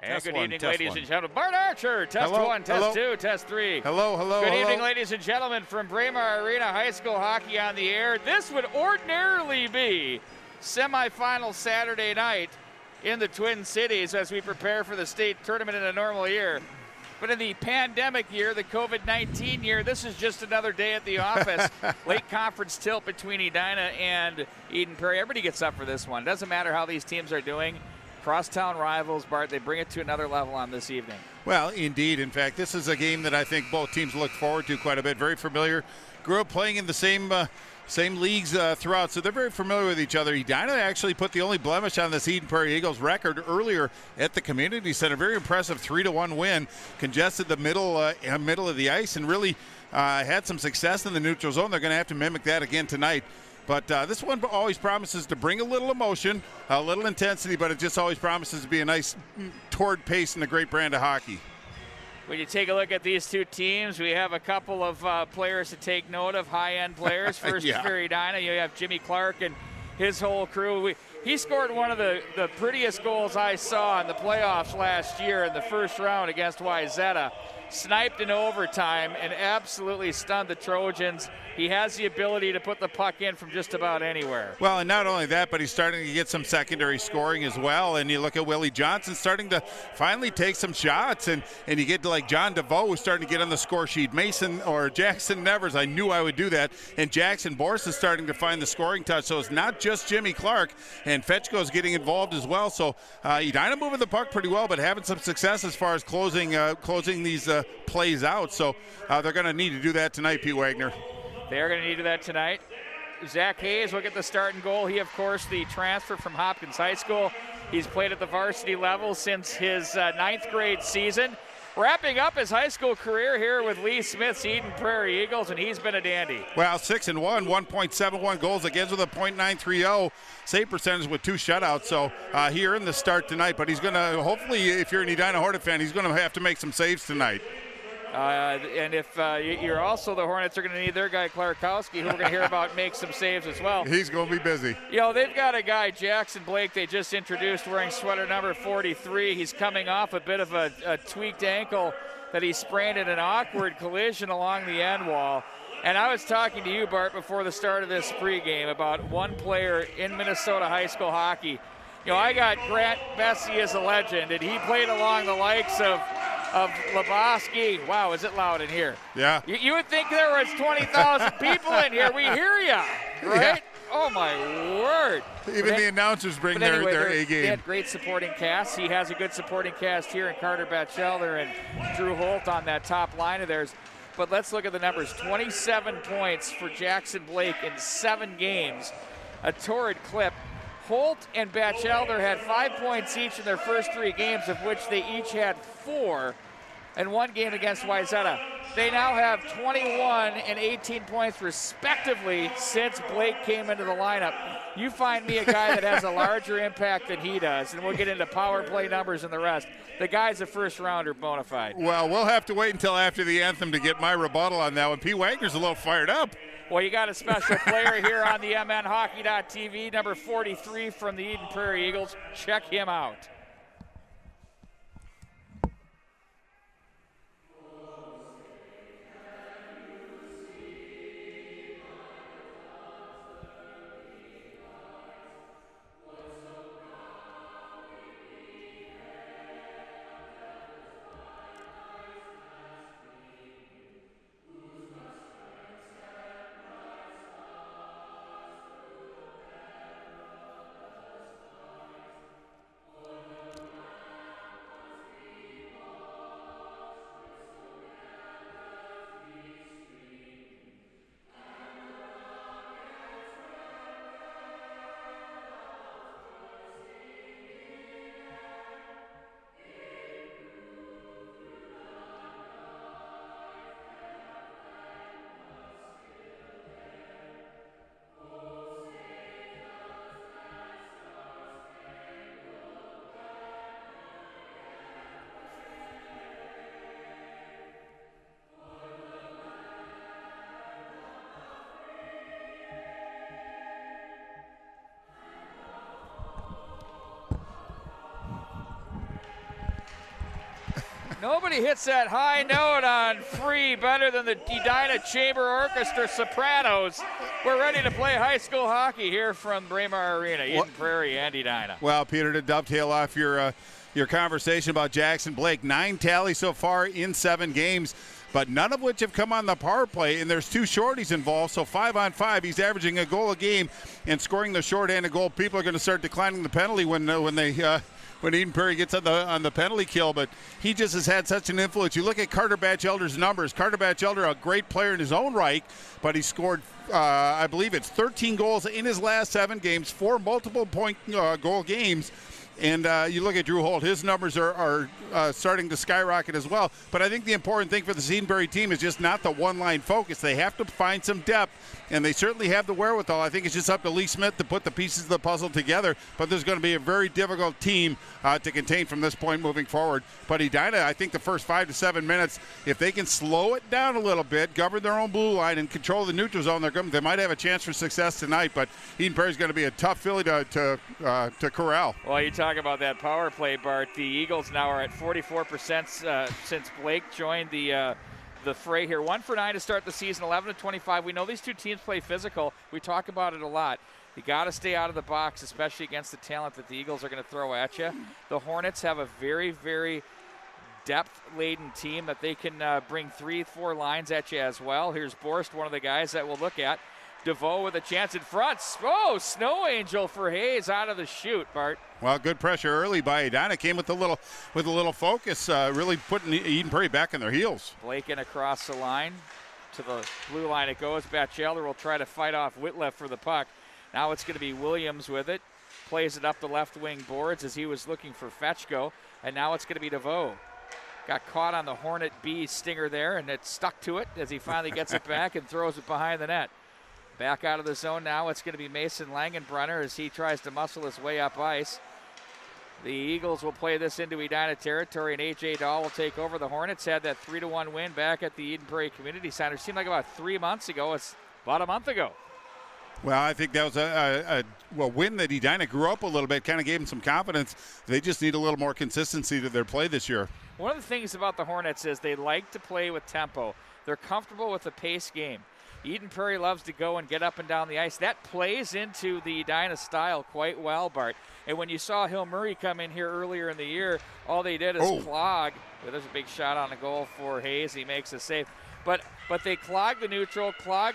And good evening, test ladies one. and gentlemen. Bart Archer, test Hello, one, test hello. two, test three. Hello. Good evening, ladies and gentlemen, from Prairie Arena High School Hockey on the air. This would ordinarily be semifinal Saturday night in the Twin Cities as we prepare for the state tournament in a normal year. But in the pandemic year, the COVID-19 year, this is just another day at the office. Late conference tilt between Edina and Eden Prairie. Everybody gets up for this one. Doesn't matter how these teams are doing. Crosstown rivals, Bart, they bring it to another level on this evening. Well, indeed. In fact, this is a game that I think both teams look forward to quite a bit. Very familiar. Grew up playing in the same leagues throughout, so they're very familiar with each other. Edina actually put the only blemish on this Eden Prairie Eagles record earlier at the community center. Very impressive 3-1 win. Congested the middle of the ice and really had some success in the neutral zone. They're going to have to mimic that again tonight. But this one always promises to bring a little emotion, a little intensity, but it just always promises to be a nice torrid pace and a great brand of hockey. When you take a look at these two teams, we have a couple of players to take note of, high-end players. First Yeah. for Edina, you have Jimmy Clark and his whole crew. He scored one of the prettiest goals I saw in the playoffs last year in the first round against Wayzata. Sniped in overtime and absolutely stunned the Trojans. He has the ability to put the puck in from just about anywhere. Well, and not only that, but he's starting to get some secondary scoring as well. And you look at Willie Johnson starting to finally take some shots. And you get to like John DeVoe who's starting to get on the score sheet. Mason or Jackson Nevers, I knew I would do that. And Jackson Boris is starting to find the scoring touch. So it's not just Jimmy Clark. And Fetchko's getting involved as well. So Edina moving the puck pretty well, but having some success as far as closing these plays out. So they're going to need to do that tonight, Pete Wagner. They're going to need that tonight. Zach Hayes will get the start and goal. He, of course, the transfer from Hopkins High School. He's played at the varsity level since his ninth grade season. Wrapping up his high school career here with Lee Smith's Eden Prairie Eagles, and he's been a dandy. Well, 6-1, 1.71 goals against with a .930 save percentage with 2 shutouts. So he earned the start tonight, but he's going to, hopefully, if you're an Edina Hornet fan, he's going to have to make some saves tonight. And if you're also the Hornets, are going to need their guy Klarkowski, who we're going to hear about make some saves as well. He's going to be busy. You know, they've got a guy, Jackson Blake, they just introduced wearing sweater number 43. He's coming off a bit of a tweaked ankle that he sprained in an awkward collision along the end wall. And I was talking to you, Bart, before the start of this pregame about one player in Minnesota high school hockey. You know, I got Grant Bessie as a legend, and he played along the likes of Lebowski. Wow, is it loud in here? Yeah. You would think there was 20,000 people in here. We hear you, right? Yeah. Oh, my word. Even the announcers bring their A game. They had great supporting cast. He has a good supporting cast here in Carter Batchelder and Drew Holt on that top line of theirs. But let's look at the numbers. 27 points for Jackson Blake in 7 games. A torrid clip. Holt and Batchelder had 5 points each in their first 3 games, of which they each had 4 in one game against Wayzata. They now have 21 and 18 points respectively since Blake came into the lineup. You find me a guy that has a larger impact than he does, and we'll get into power play numbers and the rest. The guy's a first rounder bona fide. Well, we'll have to wait until after the anthem to get my rebuttal on that one. Pete Wagner's a little fired up. Well, you got a special player here on the MNHockey.tv, number 43 from the Eden Prairie Eagles. Check him out. Nobody hits that high note on free better than the Edina Chamber Orchestra Sopranos. We're ready to play high school hockey here from Braemar Arena, Eden Prairie and Edina. Well, Peter, to dovetail off your conversation about Jackson Blake, 9 tallies so far in 7 games, but none of which have come on the power play, and there's 2 shorties involved, so 5-on-5, he's averaging a goal a game and scoring the shorthanded goal. People are going to start declining the penalty when Eden Prairie gets on the penalty kill, but he just has had such an influence. You look at Carter Batchelder's numbers. Carter Batchelder, a great player in his own right, but he scored, I believe it's 13 goals in his last 7 games, 4 multiple point goal games. And you look at Drew Holt, his numbers are starting to skyrocket as well. But I think the important thing for the Edenbury team is just not the one-line focus. They have to find some depth, and they certainly have the wherewithal. I think it's just up to Lee Smith to put the pieces of the puzzle together. But there's going to be a very difficult team to contain from this point moving forward. But Edina, I think the first 5 to 7 minutes, if they can slow it down a little bit, govern their own blue line, and control the neutral zone, they might have a chance for success tonight. But Eden Prairie is going to be a tough filly to corral. Well, you talk about that power play, Bart. The Eagles now are at 44% since Blake joined the fray here. 1 for 9 to start the season, 11 to 25. We know these two teams play physical. We talk about it a lot. You got to stay out of the box, especially against the talent that the Eagles are going to throw at you. The Hornets have a very, very depth-laden team that they can bring 3-4 lines at you as well. Here's Borst, one of the guys that we'll look at. DeVoe with a chance in front. Oh, Snow Angel for Hayes out of the chute, Bart. Well, good pressure early by Edina. Came with a little focus, really putting Eden Prairie back in their heels. Blake in across the line. To the blue line it goes. Batchelder will try to fight off Whitleff for the puck. Now it's going to be Williams with it. Plays it up the left wing boards as he was looking for Fetchko. And now it's going to be DeVoe. Got caught on the Hornet B stinger there, and it stuck to it as he finally gets it back and throws it behind the net. Back out of the zone now, it's going to be Mason Langenbrunner as he tries to muscle his way up ice. The Eagles will play this into Edina territory, and A.J. Dahl will take over. The Hornets had that 3-1 win back at the Eden Prairie Community Center. Seemed like about 3 months ago. It's about a month ago. Well, I think that was a win that Edina grew up a little bit, kind of gave them some confidence. They just need a little more consistency to their play this year. One of the things about the Hornets is they like to play with tempo. They're comfortable with the pace game. Eden Prairie loves to go and get up and down the ice. That plays into the Edina style quite well, Bart. And when you saw Hill Murray come in here earlier in the year, all they did is clog. Well, there's a big shot on the goal for Hayes. He makes a save. But they clogged the neutral,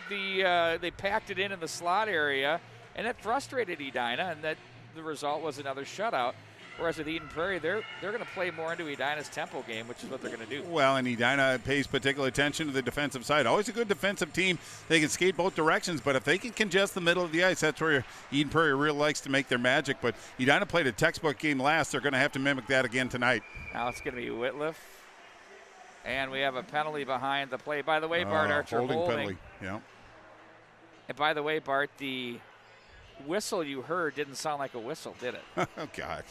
they packed it in the slot area, and it frustrated Edina, and that the result was another shutout. Whereas with Eden Prairie, they're going to play more into Edina's tempo game, which is what they're going to do. Well, and Edina pays particular attention to the defensive side. Always a good defensive team. They can skate both directions, but if they can congest the middle of the ice, that's where Eden Prairie really likes to make their magic. But Edina played a textbook game last. They're going to have to mimic that again tonight. Now it's going to be Whitleff. And we have a penalty behind the play. By the way, Bart Archer holding. Penalty, yeah. And by the way, Bart, the whistle you heard didn't sound like a whistle, did it? Oh, God.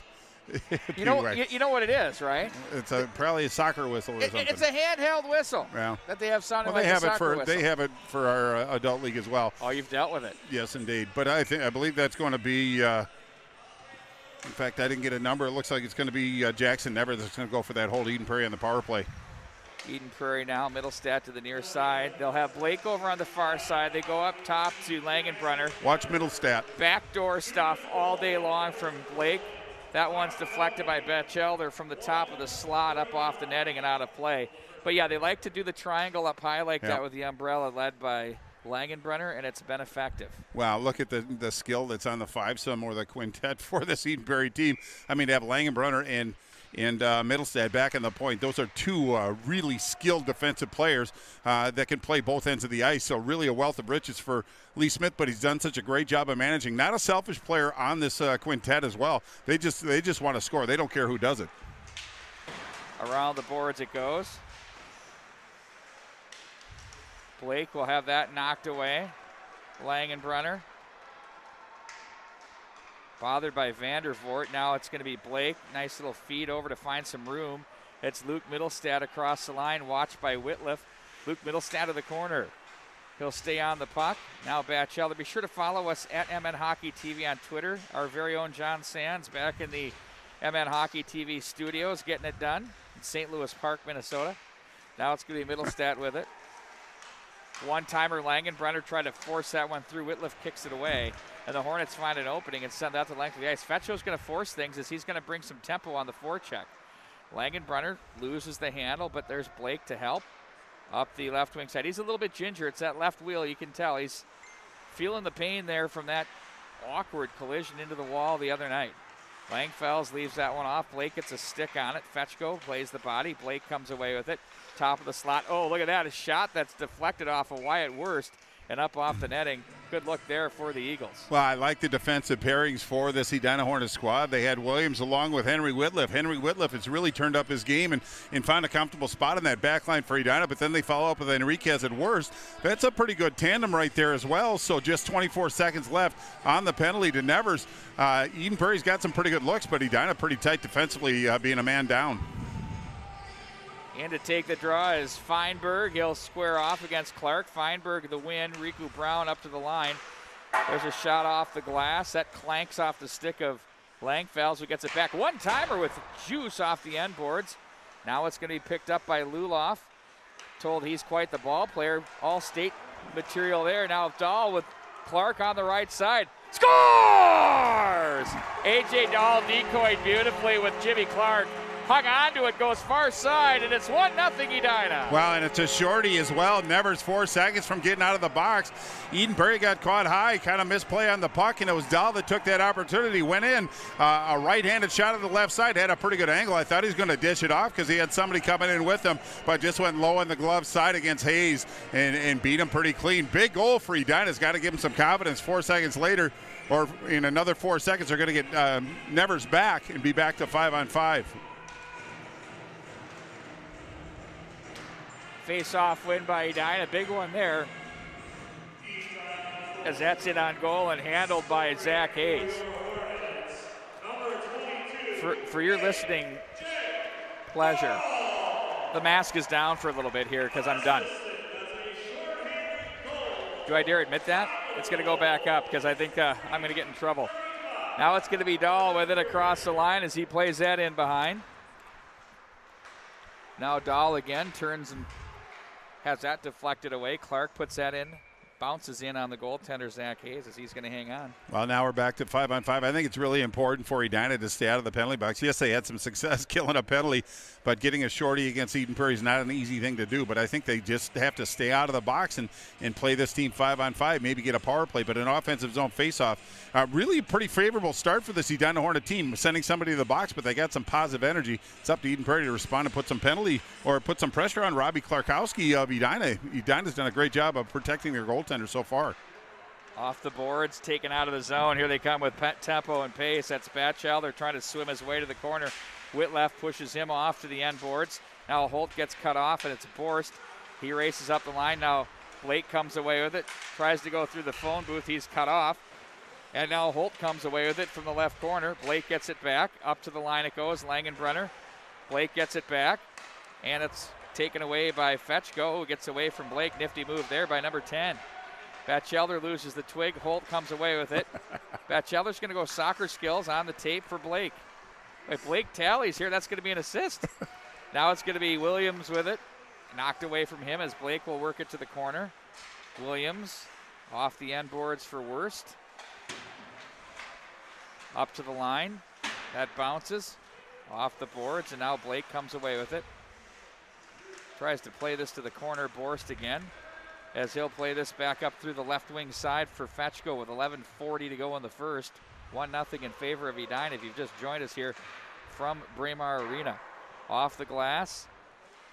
You know what it is, right? It's probably a soccer whistle or something. It's a handheld whistle that they have sounding like a soccer whistle. They have it for our adult league as well. Oh, you've dealt with it. Yes, indeed. But I believe that's going to be. In fact, I didn't get a number. It looks like it's going to be Jackson Never that's going to go for that hold Eden Prairie on the power play. Eden Prairie now, Middlestat to the near side. They'll have Blake over on the far side. They go up top to Langenbrunner. Watch Middlestat. Backdoor stuff all day long from Blake. That one's deflected by Batchelder from the top of the slot up off the netting and out of play. But, yeah, they like to do the triangle up high like that with the umbrella led by Langenbrunner, and it's been effective. Wow, look at the skill that's on the five-some or the quintet for this Eden Prairie team. I mean, to have Langenbrunner and Middlestat back in the point. Those are two really skilled defensive players that can play both ends of the ice. So really a wealth of riches for Lee Smith, but he's done such a great job of managing. Not a selfish player on this quintet as well. They just want to score. They don't care who does it. Around the boards it goes. Blake will have that knocked away. Langenbrunner. Bothered by Vandervoort. Now it's going to be Blake. Nice little feed over to find some room. It's Luke Middlestat across the line, watched by Whitleff. Luke Middlestat to the corner. He'll stay on the puck. Now Batchelder. Be sure to follow us at MN Hockey TV on Twitter. Our very own John Sands back in the MN Hockey TV studios getting it done. in St. Louis Park, Minnesota. Now it's going to be Middlestadt with it. One-timer, Langenbrunner tried to force that one through. Whitliff kicks it away, and the Hornets find an opening and send that to the length of the ice. Fetcho's going to force things as he's going to bring some tempo on the forecheck. Langenbrunner loses the handle, but there's Blake to help up the left wing side. He's a little bit ginger. It's that left wheel, you can tell. He's feeling the pain there from that awkward collision into the wall the other night. Langfels leaves that one off. Blake gets a stick on it. Fetchko plays the body. Blake comes away with it. Top of the slot. Oh, look at that. A shot that's deflected off of Wyatt Wurst and up off the netting. Good look there for the Eagles. Well, I like the defensive pairings for this Edina Hornets squad. They had Williams along with Henry Whitliff. Henry Whitliff has really turned up his game and found a comfortable spot in that back line for Edina, but then they follow up with Enriquez at Wurst. That's a pretty good tandem right there as well. So just 24 seconds left on the penalty to Nevers. Eden Prairie's got some pretty good looks, but Edina pretty tight defensively, being a man down. And to take the draw is Feinberg. He'll square off against Clark. Feinberg the win. Riku Brown up to the line. There's a shot off the glass. That clanks off the stick of Langfels, who gets it back. One-timer with juice off the end boards. Now it's going to be picked up by Luloff. Told he's quite the ball player. All state material there. Now Dahl with Clark on the right side. Scores! A.J. Dahl decoyed beautifully with Jimmy Clark. Hung on to it, goes far side, and it's 1-0 Edina. Well, and it's a shorty as well. Nevers 4 seconds from getting out of the box. Eden Prairie got caught high, kind of misplay on the puck, and it was Dahl that took that opportunity. Went in, a right-handed shot on the left side, had a pretty good angle. I thought he was going to dish it off because he had somebody coming in with him, but just went low on the glove side against Hayes and beat him pretty clean. Big goal for Edina's got to give him some confidence. 4 seconds later, or in another 4 seconds, they're going to get Nevers back and be back to 5-on-5. Face-off win by Edina, big one there, as that's in on goal and handled by Zach Hayes. For your listening pleasure, the mask is down for a little bit here because I'm done. Do I dare admit that? It's going to go back up because I think I'm going to get in trouble. Now it's going to be Dahl with it across the line as he plays that in behind. Now Dahl again turns and has that deflected away. Clark puts that in, bounces in on the goaltender, Zach Hayes, as he's going to hang on. Well, now we're back to 5-on-5. I think it's really important for Edina to stay out of the penalty box. Yes, they had some success killing a penalty, but getting a shorty against Eden Prairie is not an easy thing to do. But I think they just have to stay out of the box and play this team 5-on-5, maybe get a power play, but an offensive zone faceoff. Really a pretty favorable start for this Edina Hornet team, sending somebody to the box, but they got some positive energy. It's up to Eden Prairie to respond and put some penalty or put some pressure on Robbie Clarkowski of Edina. Edina's done a great job of protecting their goaltender so far. Off the boards, taken out of the zone. Here they come with tempo and pace. That's Batchell. They're trying to swim his way to the corner. Whitleff pushes him off to the end boards. Now Holt gets cut off, and it's Borst. He races up the line. Now Blake comes away with it. Tries to go through the phone booth. He's cut off. And now Holt comes away with it from the left corner. Blake gets it back. Up to the line it goes. Langenbrunner. Blake gets it back. And it's taken away by Fetchko, who gets away from Blake. Nifty move there by number 10. Batchelder loses the twig. Holt comes away with it. Batchelder's going to go soccer skills on the tape for Blake. If Blake tallies here, that's going to be an assist. Now it's going to be Williams with it. Knocked away from him as Blake will work it to the corner. Williams off the end boards for Wurst. Up to the line. That bounces off the boards, and now Blake comes away with it. Tries to play this to the corner. Borst again, as he'll play this back up through the left wing side for Fetchko with 11:40 to go in the first. 1-0 in favor of Edina. If you've just joined us here from Braemar Arena. Off the glass.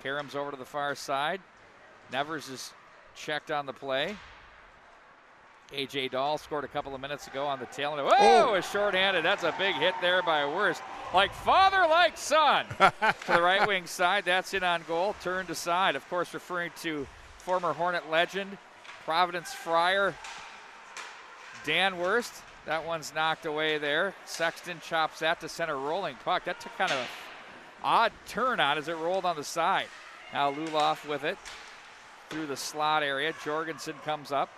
Karam's over to the far side. Nevers is checked on the play. A.J. Dahl scored a couple of minutes ago on the tail end. Whoa, a shorthanded. That's a big hit there by Wurst. Like father, like son. To the right wing side. That's in on goal. Turned aside. Of course, referring to former Hornet legend, Providence Friar, Dan Wurst. That one's knocked away there. Sexton chops that to center, rolling puck. That took kind of an odd turn on as it rolled on the side. Now Luloff with it through the slot area. Jorgensen comes up.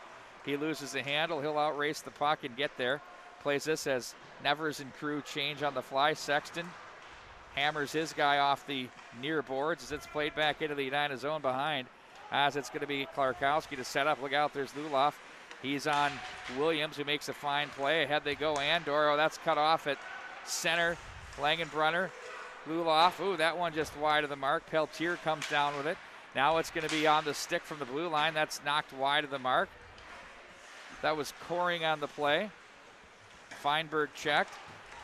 He loses the handle. He'll outrace the puck and get there. Plays this as Nevers and crew change on the fly. Sexton hammers his guy off the near boards as it's played back into the Edina zone behind. As it's going to be Klarkowski to set up. Look out, there's Luloff. He's on Williams, who makes a fine play. Ahead they go, Andor. Oh, that's cut off at center. Langenbrunner, Luloff. Ooh, that one just wide of the mark. Peltier comes down with it. Now it's going to be on the stick from the blue line. That's knocked wide of the mark. That was Coring on the play. Feinberg checked.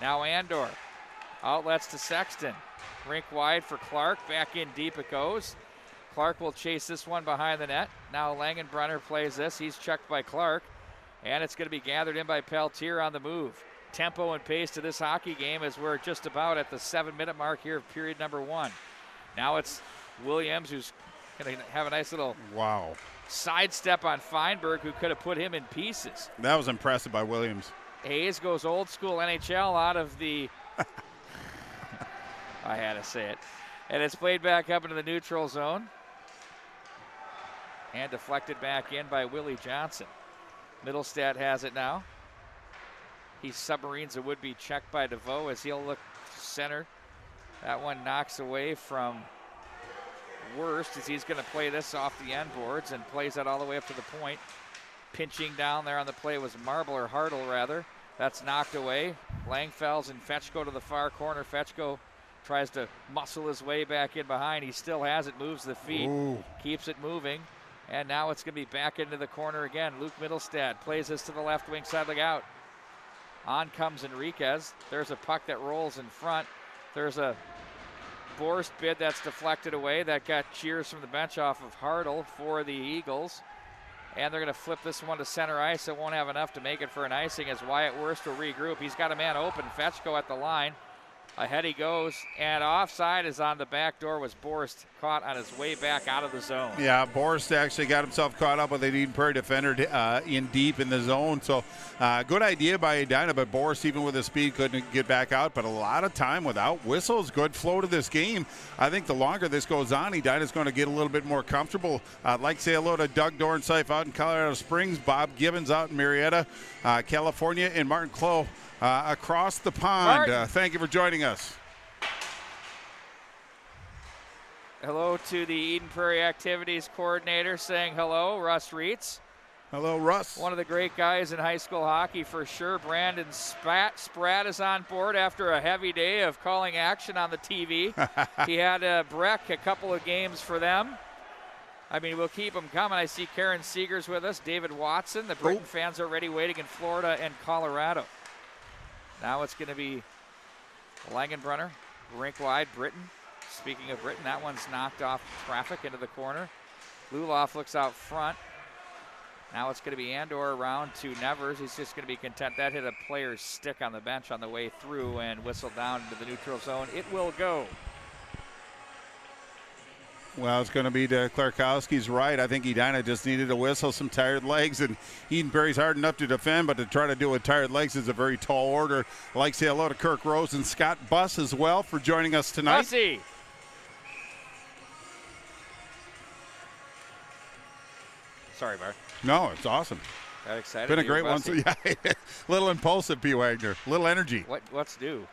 Now Andor. Outlets to Sexton. Rink wide for Clark. Back in deep it goes. Clark will chase this one behind the net. Now Langenbrunner plays this. He's checked by Clark. And it's going to be gathered in by Peltier on the move. Tempo and pace to this hockey game as we're just about at the 7-minute mark here of period number 1. Now it's Williams who's going to have a nice little sidestep on Feinberg, who could have put him in pieces. That was impressive by Williams. Hayes goes old school NHL out of the I had to say it. And it's played back up into the neutral zone. And deflected back in by Willie Johnson. Middlestat has it now. He submarines a would-be check by DeVoe as he'll look center. That one knocks away from Worst as he's going to play this off the end boards and plays that all the way up to the point. Pinching down there on the play was Hartle rather. That's knocked away. Langfels and Fetchko to the far corner. Fetchko tries to muscle his way back in behind. He still has it, moves the feet, keeps it moving. And now it's going to be back into the corner again. Luke Middlestad plays this to the left wing side, look out. On comes Enriquez. There's a puck that rolls in front. There's a Borst bid that's deflected away. That got cheers from the bench off of Hartle for the Eagles. And they're going to flip this one to center ice. It won't have enough to make it for an icing as Wyatt Worst will regroup. He's got a man open. Fetchko at the line. Ahead he goes, and offside is on the back door. Was Borst caught on his way back out of the zone. Yeah, Borst actually got himself caught up with an Eden Prairie defender in deep in the zone. So good idea by Edina, but Borst, even with his speed, couldn't get back out. But a lot of time without whistles. Good flow to this game. I think the longer this goes on, Edina's going to get a little bit more comfortable. I'd like to say hello to Doug Dornsife out in Colorado Springs, Bob Gibbons out in Marietta, California, and Martin Clough across the pond. Thank you for joining us. Hello to the Eden Prairie Activities Coordinator saying hello, Russ Reitz. Hello, Russ. One of the great guys in high school hockey for sure. Brandon Spratt is on board after a heavy day of calling action on the TV. He had Breck a couple of games for them. I mean, we'll keep them coming. I see Karen Seegers with us, David Watson. The Britain fans are already waiting in Florida and Colorado. Now it's going to be Langenbrunner, rink wide, Britain. Speaking of Britain, that one's knocked off traffic into the corner. Luloff looks out front. Now it's going to be Andor around to Nevers. He's just going to be content. That hit a player's stick on the bench on the way through and whistled down into the neutral zone. It will go. Well, it's going to be to Klarkowski's right. I think Edina just needed a whistle, some tired legs, and Eden Prairie's hard enough to defend, but to try to do it with tired legs is a very tall order. I'd like to say hello to Kirk Rose and Scott Buss as well for joining us tonight. Bussy. Sorry, Bar. No, it's awesome. Got excited. Been a great one. So, yeah, little impulsive, P. Wagner. Little energy. What's due?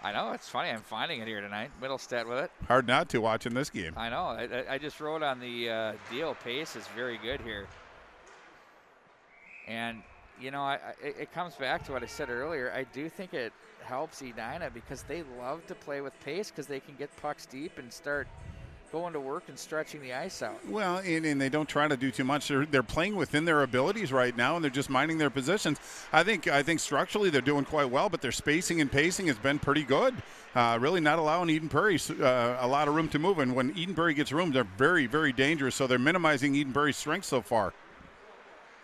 I know, it's funny. I'm finding it here tonight. Middlestat with it. Hard not to watching this game. I know. I just wrote on the deal. Pace is very good here. And, you know, it comes back to what I said earlier. I do think it helps Edina because they love to play with pace because they can get pucks deep and start going to work and stretching the ice out. Well, and they don't try to do too much. They're playing within their abilities right now, and they're just minding their positions. I think structurally they're doing quite well, but their spacing and pacing has been pretty good. Really not allowing Eden Prairie a lot of room to move. And when Eden Prairie gets room, they're very, very dangerous. So they're minimizing Eden Prairie's strength so far.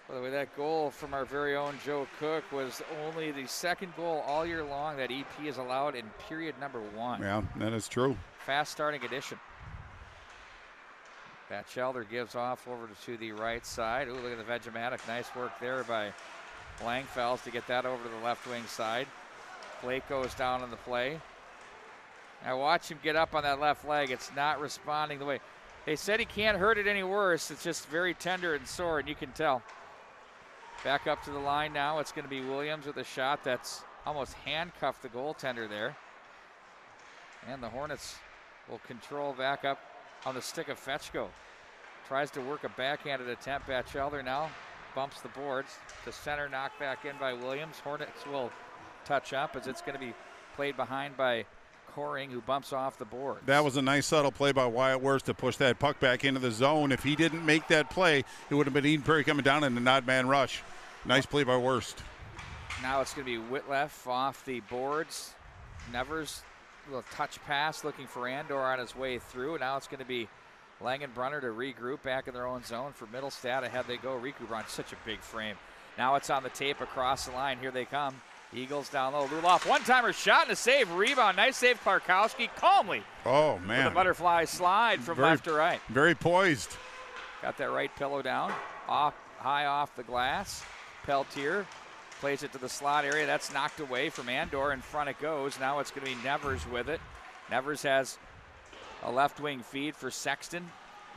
By the way, that goal from our very own Joe Cook was only the second goal all year long that EP has allowed in period number 1. Yeah, that is true. Fast starting addition. Batchelder gives off over to the right side. Ooh, look at the Vegematic. Nice work there by Langfels to get that over to the left wing side. Blake goes down on the play. Now watch him get up on that left leg. It's not responding the way. They said he can't hurt it any worse. It's just very tender and sore, and you can tell. Back up to the line now. It's going to be Williams with a shot that's almost handcuffed the goaltender there. And the Hornets will control back up on the stick of Fetchko. Tries to work a backhanded attempt. Batchelder now bumps the boards. To center, knocked back in by Williams. Hornets will touch up as it's going to be played behind by Coring, who bumps off the board. That was a nice subtle play by Wyatt Worst to push that puck back into the zone. If he didn't make that play, it would have been Eden Prairie coming down in an odd man rush. Nice play by Worst. Now it's going to be Whitleff off the boards. Nevers, a little touch pass looking for Andor on his way through. Now it's going to be Langenbrunner to regroup back in their own zone for Middlestat. Ahead they go. Riku on such a big frame. Now it's on the tape across the line. Here they come. Eagles down low. Luloff, one-timer shot and a save. Rebound. Nice save. Klarkowski calmly. Oh, man. With a butterfly slide from left to right. Very poised. Got that right pillow down. Off, high off the glass. Peltier plays it to the slot area. That's knocked away from Andor. In front it goes. Now it's going to be Nevers with it. Nevers has a left wing feed for Sexton.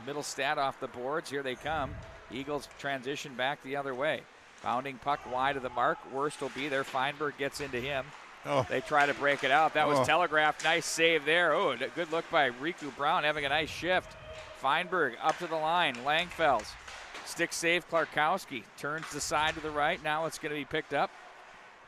Middlestat off the boards. Here they come. Eagles transition back the other way. Bounding puck wide of the mark. Worst will be there. Feinberg gets into him. Oh. They try to break it out. That was telegraphed. Nice save there. Oh, good look by Riku Brown having a nice shift. Feinberg up to the line. Langfels. Stick save. Klarkowski turns the side to the right. Now it's going to be picked up.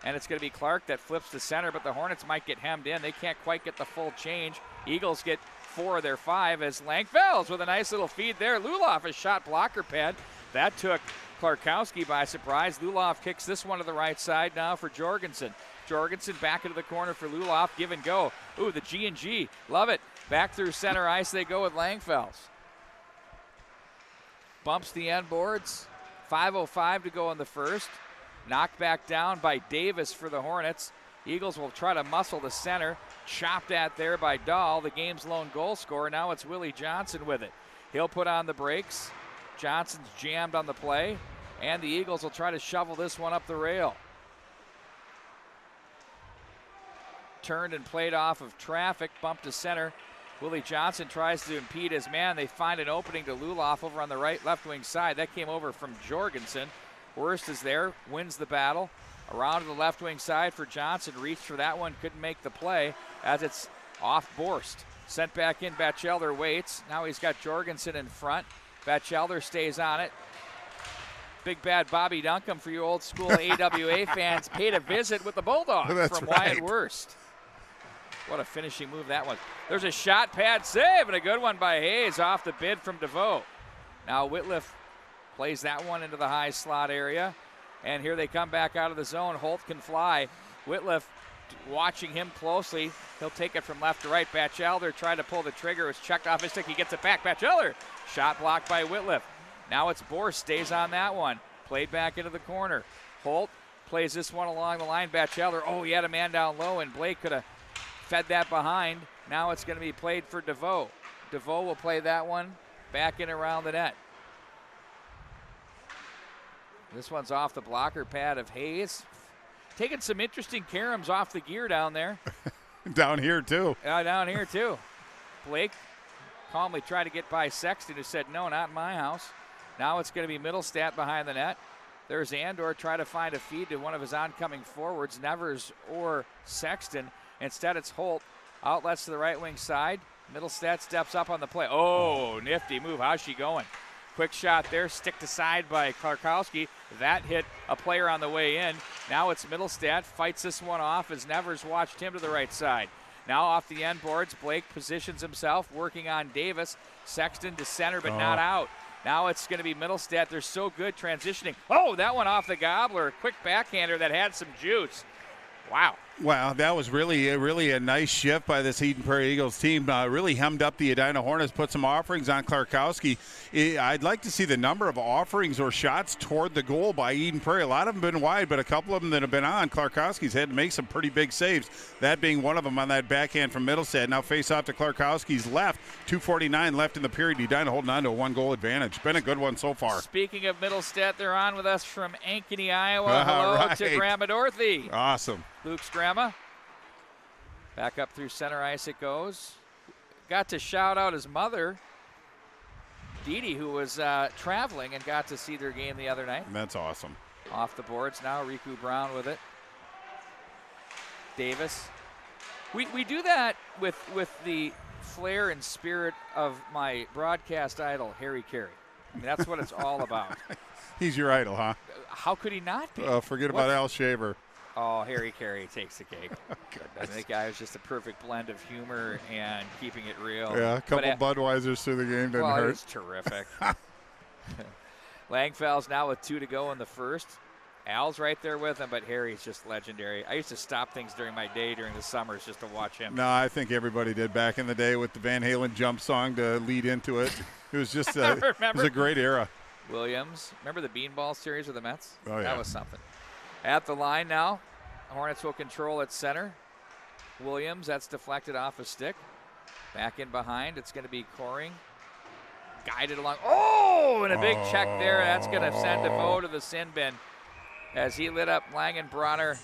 And it's going to be Clark that flips to center, but the Hornets might get hemmed in. They can't quite get the full change. Eagles get 4 of their 5 as Langfels with a nice little feed there. Luloff a shot blocker pad. That took Klarkowski by surprise. Luloff kicks this one to the right side now for Jorgensen. Jorgensen back into the corner for Luloff. Give and go. Ooh, the G&G. Love it. Back through center ice they go with Langfels. Bumps the end boards. 5:05 to go in the first. Knocked back down by Davis for the Hornets. Eagles will try to muscle the center. Chopped at there by Dahl, the game's lone goal scorer. Now it's Willie Johnson with it. He'll put on the brakes. Johnson's jammed on the play. And the Eagles will try to shovel this one up the rail. Turned and played off of traffic. Bumped to center. Willie Johnson tries to impede his man. They find an opening to Luloff over on the right left wing side. That came over from Jorgensen. Worst is there, wins the battle. Around to the left wing side for Johnson. Reached for that one, couldn't make the play as it's off Borst. Sent back in, Batchelder waits. Now he's got Jorgensen in front. Batchelder stays on it. Big bad Bobby Duncombe for you old school AWA fans. Paid a visit with the Bulldog from Wyatt Worst. What a finishing move that was. There's a shot pad save and a good one by Hayes off the bid from DeVoe. Now Whitliff plays that one into the high slot area. And here they come back out of the zone. Holt can fly. Whitliff watching him closely. He'll take it from left to right. Batchelder tried to pull the trigger. It's checked off his stick. He gets it back. Batchelder. Shot blocked by Whitliff. Now it's Borst. Stays on that one. Played back into the corner. Holt plays this one along the line. Batchelder. Oh, he had a man down low, and Blake could have fed that behind. Now it's going to be played for DeVoe. DeVoe will play that one back in around the net. This one's off the blocker pad of Hayes. Taking some interesting caroms off the gear down there. Down here, too. Down here, too. Blake calmly tried to get by Sexton, who said, no, not in my house. Now it's going to be Middlestat behind the net. There's Andor trying to find a feed to one of his oncoming forwards, Nevers or Sexton. Instead, it's Holt. Outlets to the right wing side. Middlestat steps up on the play. Oh, nifty move. How's she going? Quick shot there, stick to side by Klarkowski. That hit a player on the way in. Now it's Middlestat, fights this one off as Nevers watched him to the right side. Now off the end boards, Blake positions himself, working on Davis. Sexton to center, but not out. Now it's going to be Middlestat. They're so good transitioning. Oh, that one off the gobbler. Quick backhander that had some juice. Wow. Wow, that was really a nice shift by this Eden Prairie Eagles team. Really hemmed up the Edina Hornets, put some offerings on Klarkowski. I'd like to see the number of offerings or shots toward the goal by Eden Prairie. A lot of them have been wide, but a couple of them that have been on. Klarkowski's had to make some pretty big saves, that being one of them on that backhand from Middlestat. Now face off to Klarkowski's left. 2:49 left in the period. Edina holding on to a 1-goal advantage. Been a good one so far. Speaking of Middlestat, they're on with us from Ankeny, Iowa. Hello to Grandma Dorothy. Awesome. Luke's grandma. Back up through center ice it goes. Got to shout out his mother, Dee Dee, who was traveling and got to see their game the other night. That's awesome. Off the boards now, Riku Brown with it. Davis. We do that with the flair and spirit of my broadcast idol, Harry Carey. I mean, that's what it's all about. He's your idol, huh? How could he not be? Forget about Al Shaver. Oh, Harry Carey takes the cake. I Goodness. think guy was just a perfect blend of humor and keeping it real. Yeah, a couple Budweisers through the game didn't hurt. Well, he's terrific. Langfell's now with 2 to go in the first. Al's right there with him, but Harry's just legendary. I used to stop things during my day during the summers just to watch him. No, I think everybody did back in the day with the Van Halen jump song to lead into it. It was just it was a great era. Williams, remember the Beanball series with the Mets? Oh, yeah. That was something. At the line now, Hornets will control at center. Williams, that's deflected off a stick. Back in behind, it's going to be Coring. Guided along. Oh, and a big check there. That's going to send DeVoe to the sin bin as he lit up Langenbrenner.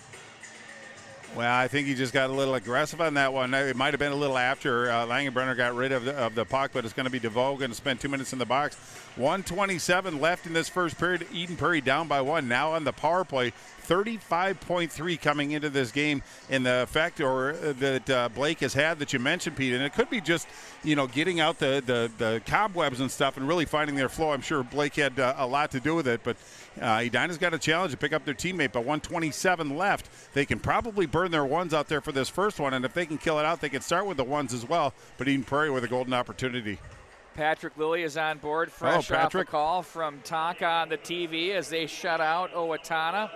Well, I think he just got a little aggressive on that one. It might have been a little after Langenbrenner got rid of the puck, but it's going to be DeVoe going to spend 2 minutes in the box. 1:27 left in this first period. Eden Prairie down by 1. Now on the power play, 35.3 coming into this game, and the factor that Blake has had that you mentioned, Pete, and it could be just, getting out the cobwebs and stuff and really finding their flow. I'm sure Blake had a lot to do with it, but Edina's got a challenge to pick up their teammate, but 1:27 left. They can probably burn their ones out there for this first one, and if they can kill it out, they can start with the ones as well, but Eden Prairie with a golden opportunity. Patrick Lilly is on board, fresh off a call from Tonka on the TV as they shut out Owatonna.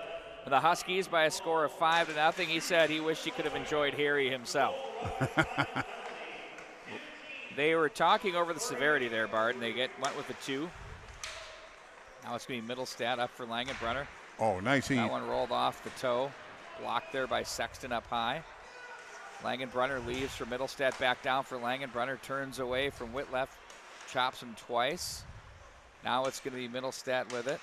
The Huskies by a score of 5-0. He said he wished he could have enjoyed Harry himself. They were talking over the severity there, Bart, and they went with the 2. Now it's going to be Middlestat up for Langenbrenner. Oh, nice. That one rolled off the toe. Blocked there by Sexton up high. Langenbrenner leaves for Middlestat, back down for Langenbrenner. Turns away from Whitleff. Chops him twice. Now it's going to be Middlestat with it.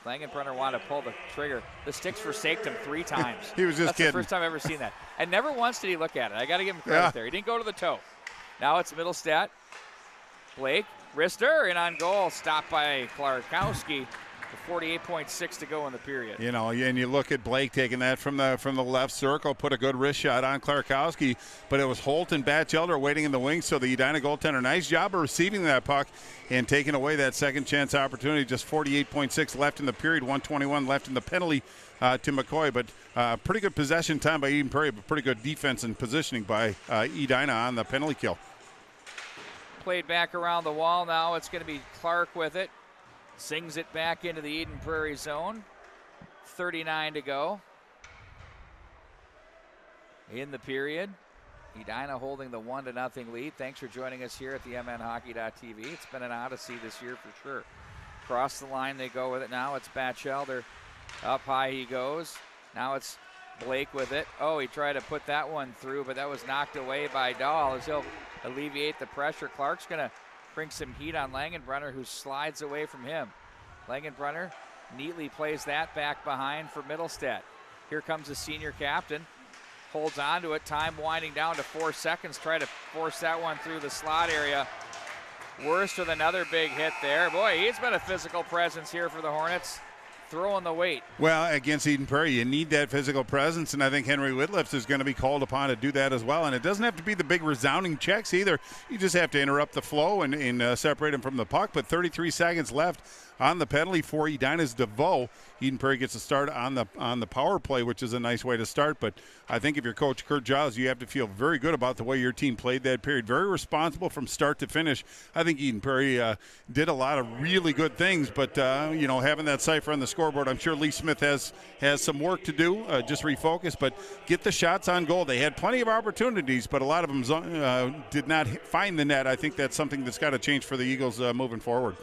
Langenbrenner wanted to pull the trigger. The sticks forsaked him 3 times. He was just kidding. That's the first time I've ever seen that. And never once did he look at it. I got to give him credit there. He didn't go to the toe. Now it's Middlestat. Blake, wrister, and on goal. Stopped by Klarkowski. 48.6 to go in the period. And you look at Blake taking that from the left circle, put a good wrist shot on Klarkowski, but it was Holt and Batchelder waiting in the wings, so the Edina goaltender, nice job of receiving that puck and taking away that second chance opportunity. Just 48.6 left in the period, 1:21 left in the penalty to McCoy, but pretty good possession time by Eden Prairie, but pretty good defense and positioning by Edina on the penalty kill. Played back around the wall now. It's going to be Clark with it. Sings it back into the Eden Prairie zone. 39 to go in the period. Edina holding the 1-0 lead. Thanks for joining us here at the MNHockey.tv. It's been an odyssey this year for sure. Across the line they go with it now. It's Batchelder. Up high he goes. Now it's Blake with it. Oh, he tried to put that one through, but that was knocked away by Dahl as he'll alleviate the pressure. Clark's going to bring some heat on Langenbrenner, who slides away from him. Langenbrenner neatly plays that back behind for Middlestat. Here comes the senior captain. Holds on to it. Time winding down to 4 seconds. Try to force that one through the slot area. Worst with another big hit there. Boy, he's been a physical presence here for the Hornets. Throwing the weight. Well, against Eden Prairie, you need that physical presence, and I think Henry Whitliff is going to be called upon to do that as well. And it doesn't have to be the big resounding checks either. You just have to interrupt the flow and separate him from the puck. But 33 seconds left on the penalty for Edina's DeVoe. Eden Prairie gets a start on the power play, which is a nice way to start. But I think if you're Coach Kurt Giles, you have to feel very good about the way your team played that period. Very responsible from start to finish. I think Eden Prairie did a lot of really good things, but having that cipher on the scoreboard, I'm sure Lee Smith has some work to do. Just refocus, but get the shots on goal. They had plenty of opportunities, but a lot of them did not find the net. I think that's something that's got to change for the Eagles moving forward.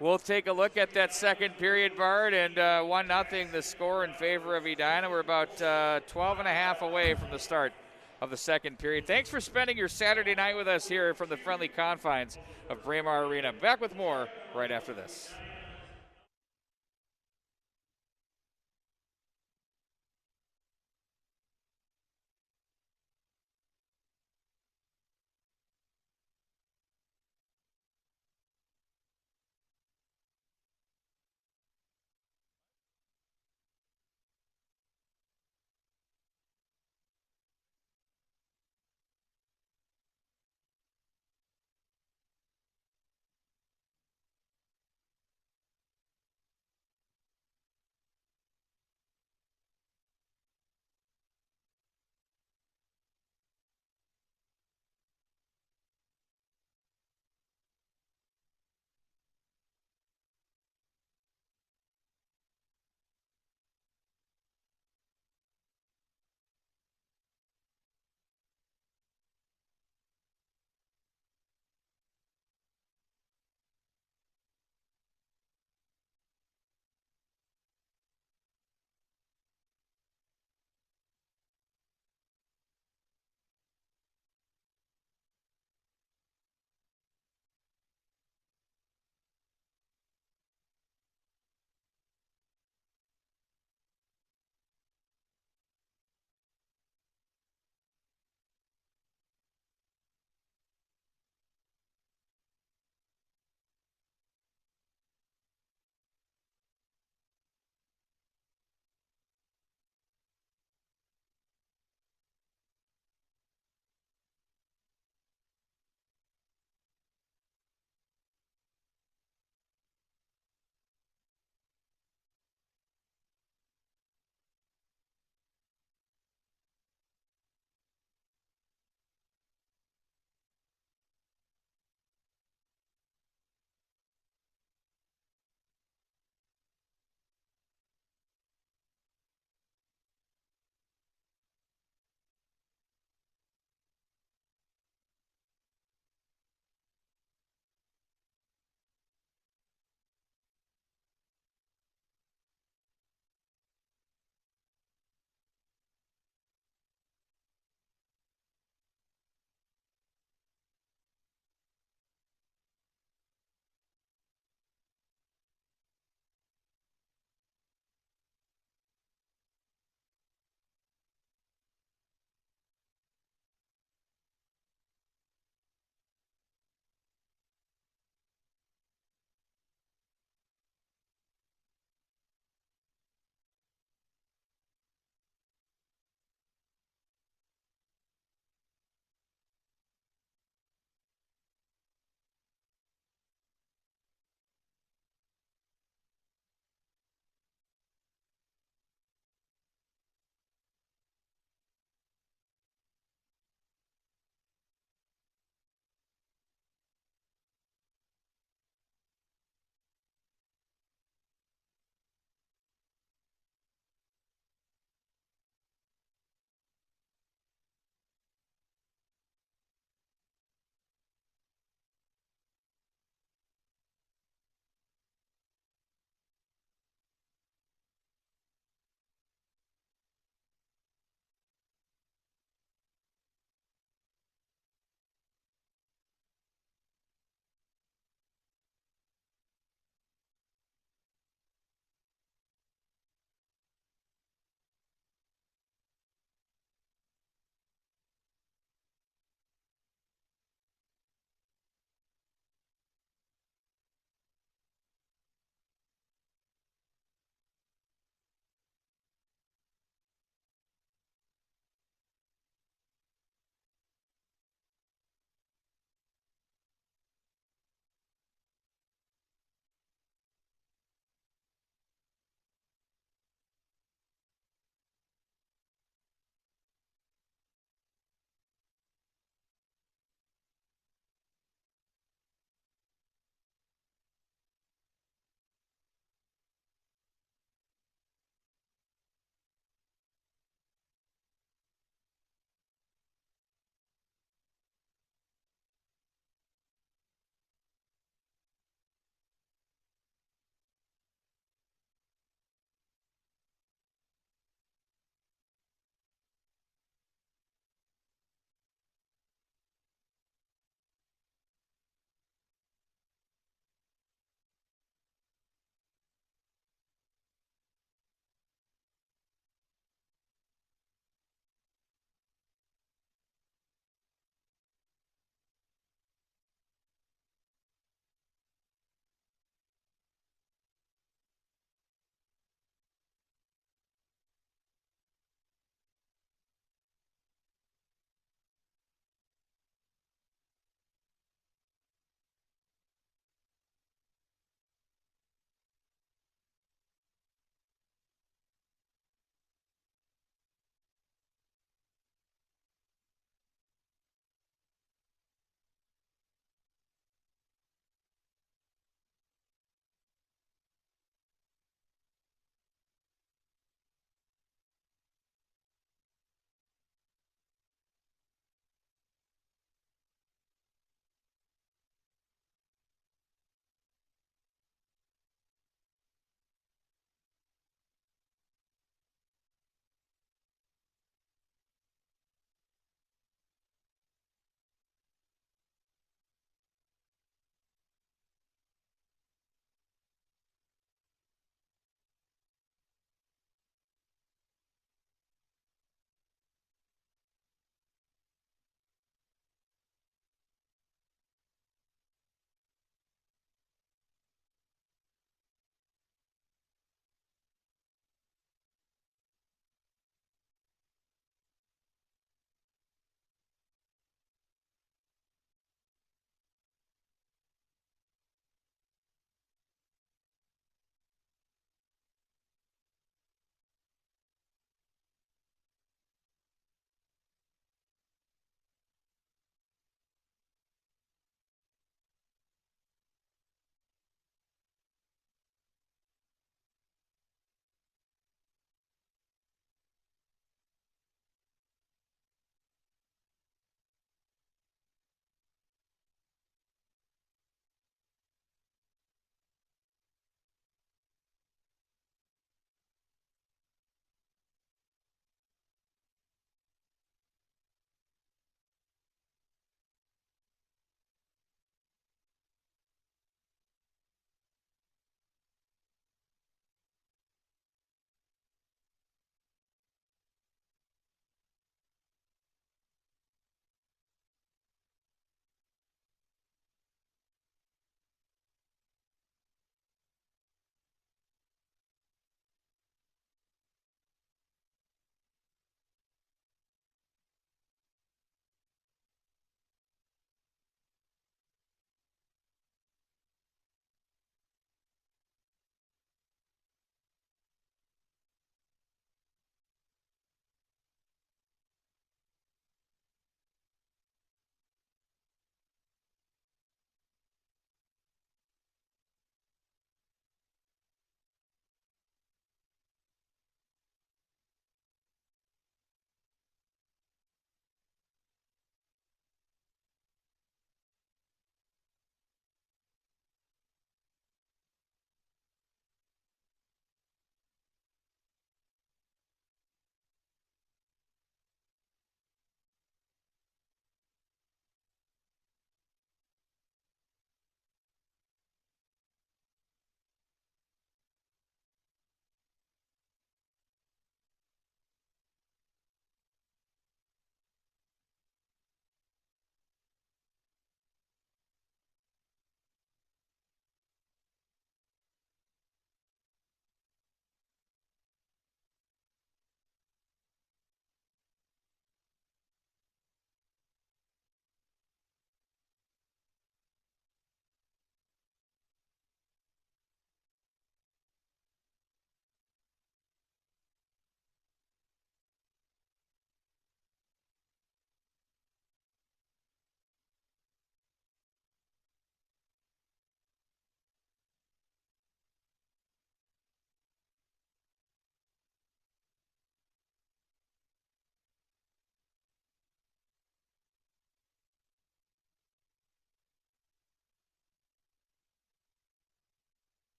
We'll take a look at that second period, Bart, and 1-0 the score in favor of Edina. We're about 12 and a half away from the start of the second period. Thanks for spending your Saturday night with us here from the friendly confines of Braemar Arena. Back with more right after this.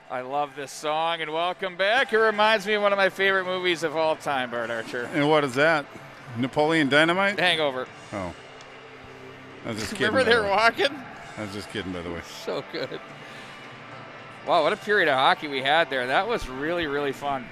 I love this song, and welcome back. It reminds me of one of my favorite movies of all time, Bart Archer. And what is that? Napoleon Dynamite? Hangover. Oh. I was just kidding. Remember they were walking? I was just kidding, by the way. So good. Wow, what a period of hockey we had there. That was really, really fun.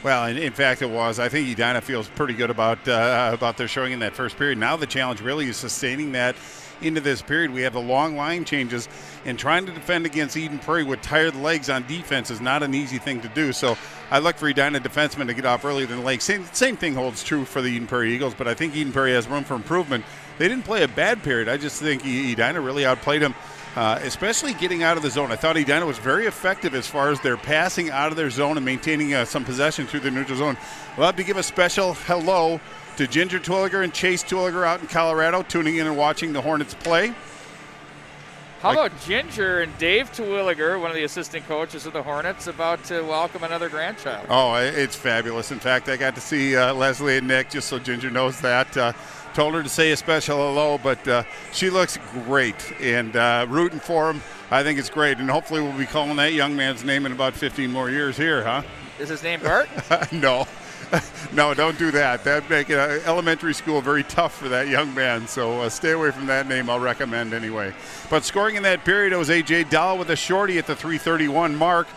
Well, in fact, it was. I think Edina feels pretty good about their showing in that first period. Now the challenge really is sustaining that into this period. We have the long line changes, and trying to defend against Eden Prairie with tired legs on defense is not an easy thing to do. So I look for Edina defensemen to get off earlier than late. Same thing holds true for the Eden Prairie Eagles, but I think Eden Prairie has room for improvement. They didn't play a bad period. I just think Edina really outplayed them. Especially getting out of the zone. I thought Edina was very effective as far as their passing out of their zone and maintaining some possession through the neutral zone. We'll have to give a special hello to Ginger Twilliger and Chase Twilliger out in Colorado, tuning in and watching the Hornets play. How about Ginger and Dave Twilliger, one of the assistant coaches of the Hornets, about to welcome another grandchild? Oh, it's fabulous. In fact, I got to see Leslie and Nick, just so Ginger knows that. Told her to say a special hello, but she looks great, and rooting for him. I think it's great, and hopefully we'll be calling that young man's name in about 15 more years here, huh? Is his name Bart? No. No, don't do that. That'd make elementary school very tough for that young man, so stay away from that name, I'll recommend anyway. But scoring in that period, it was A.J. Dahl with a shorty at the 3:31 mark.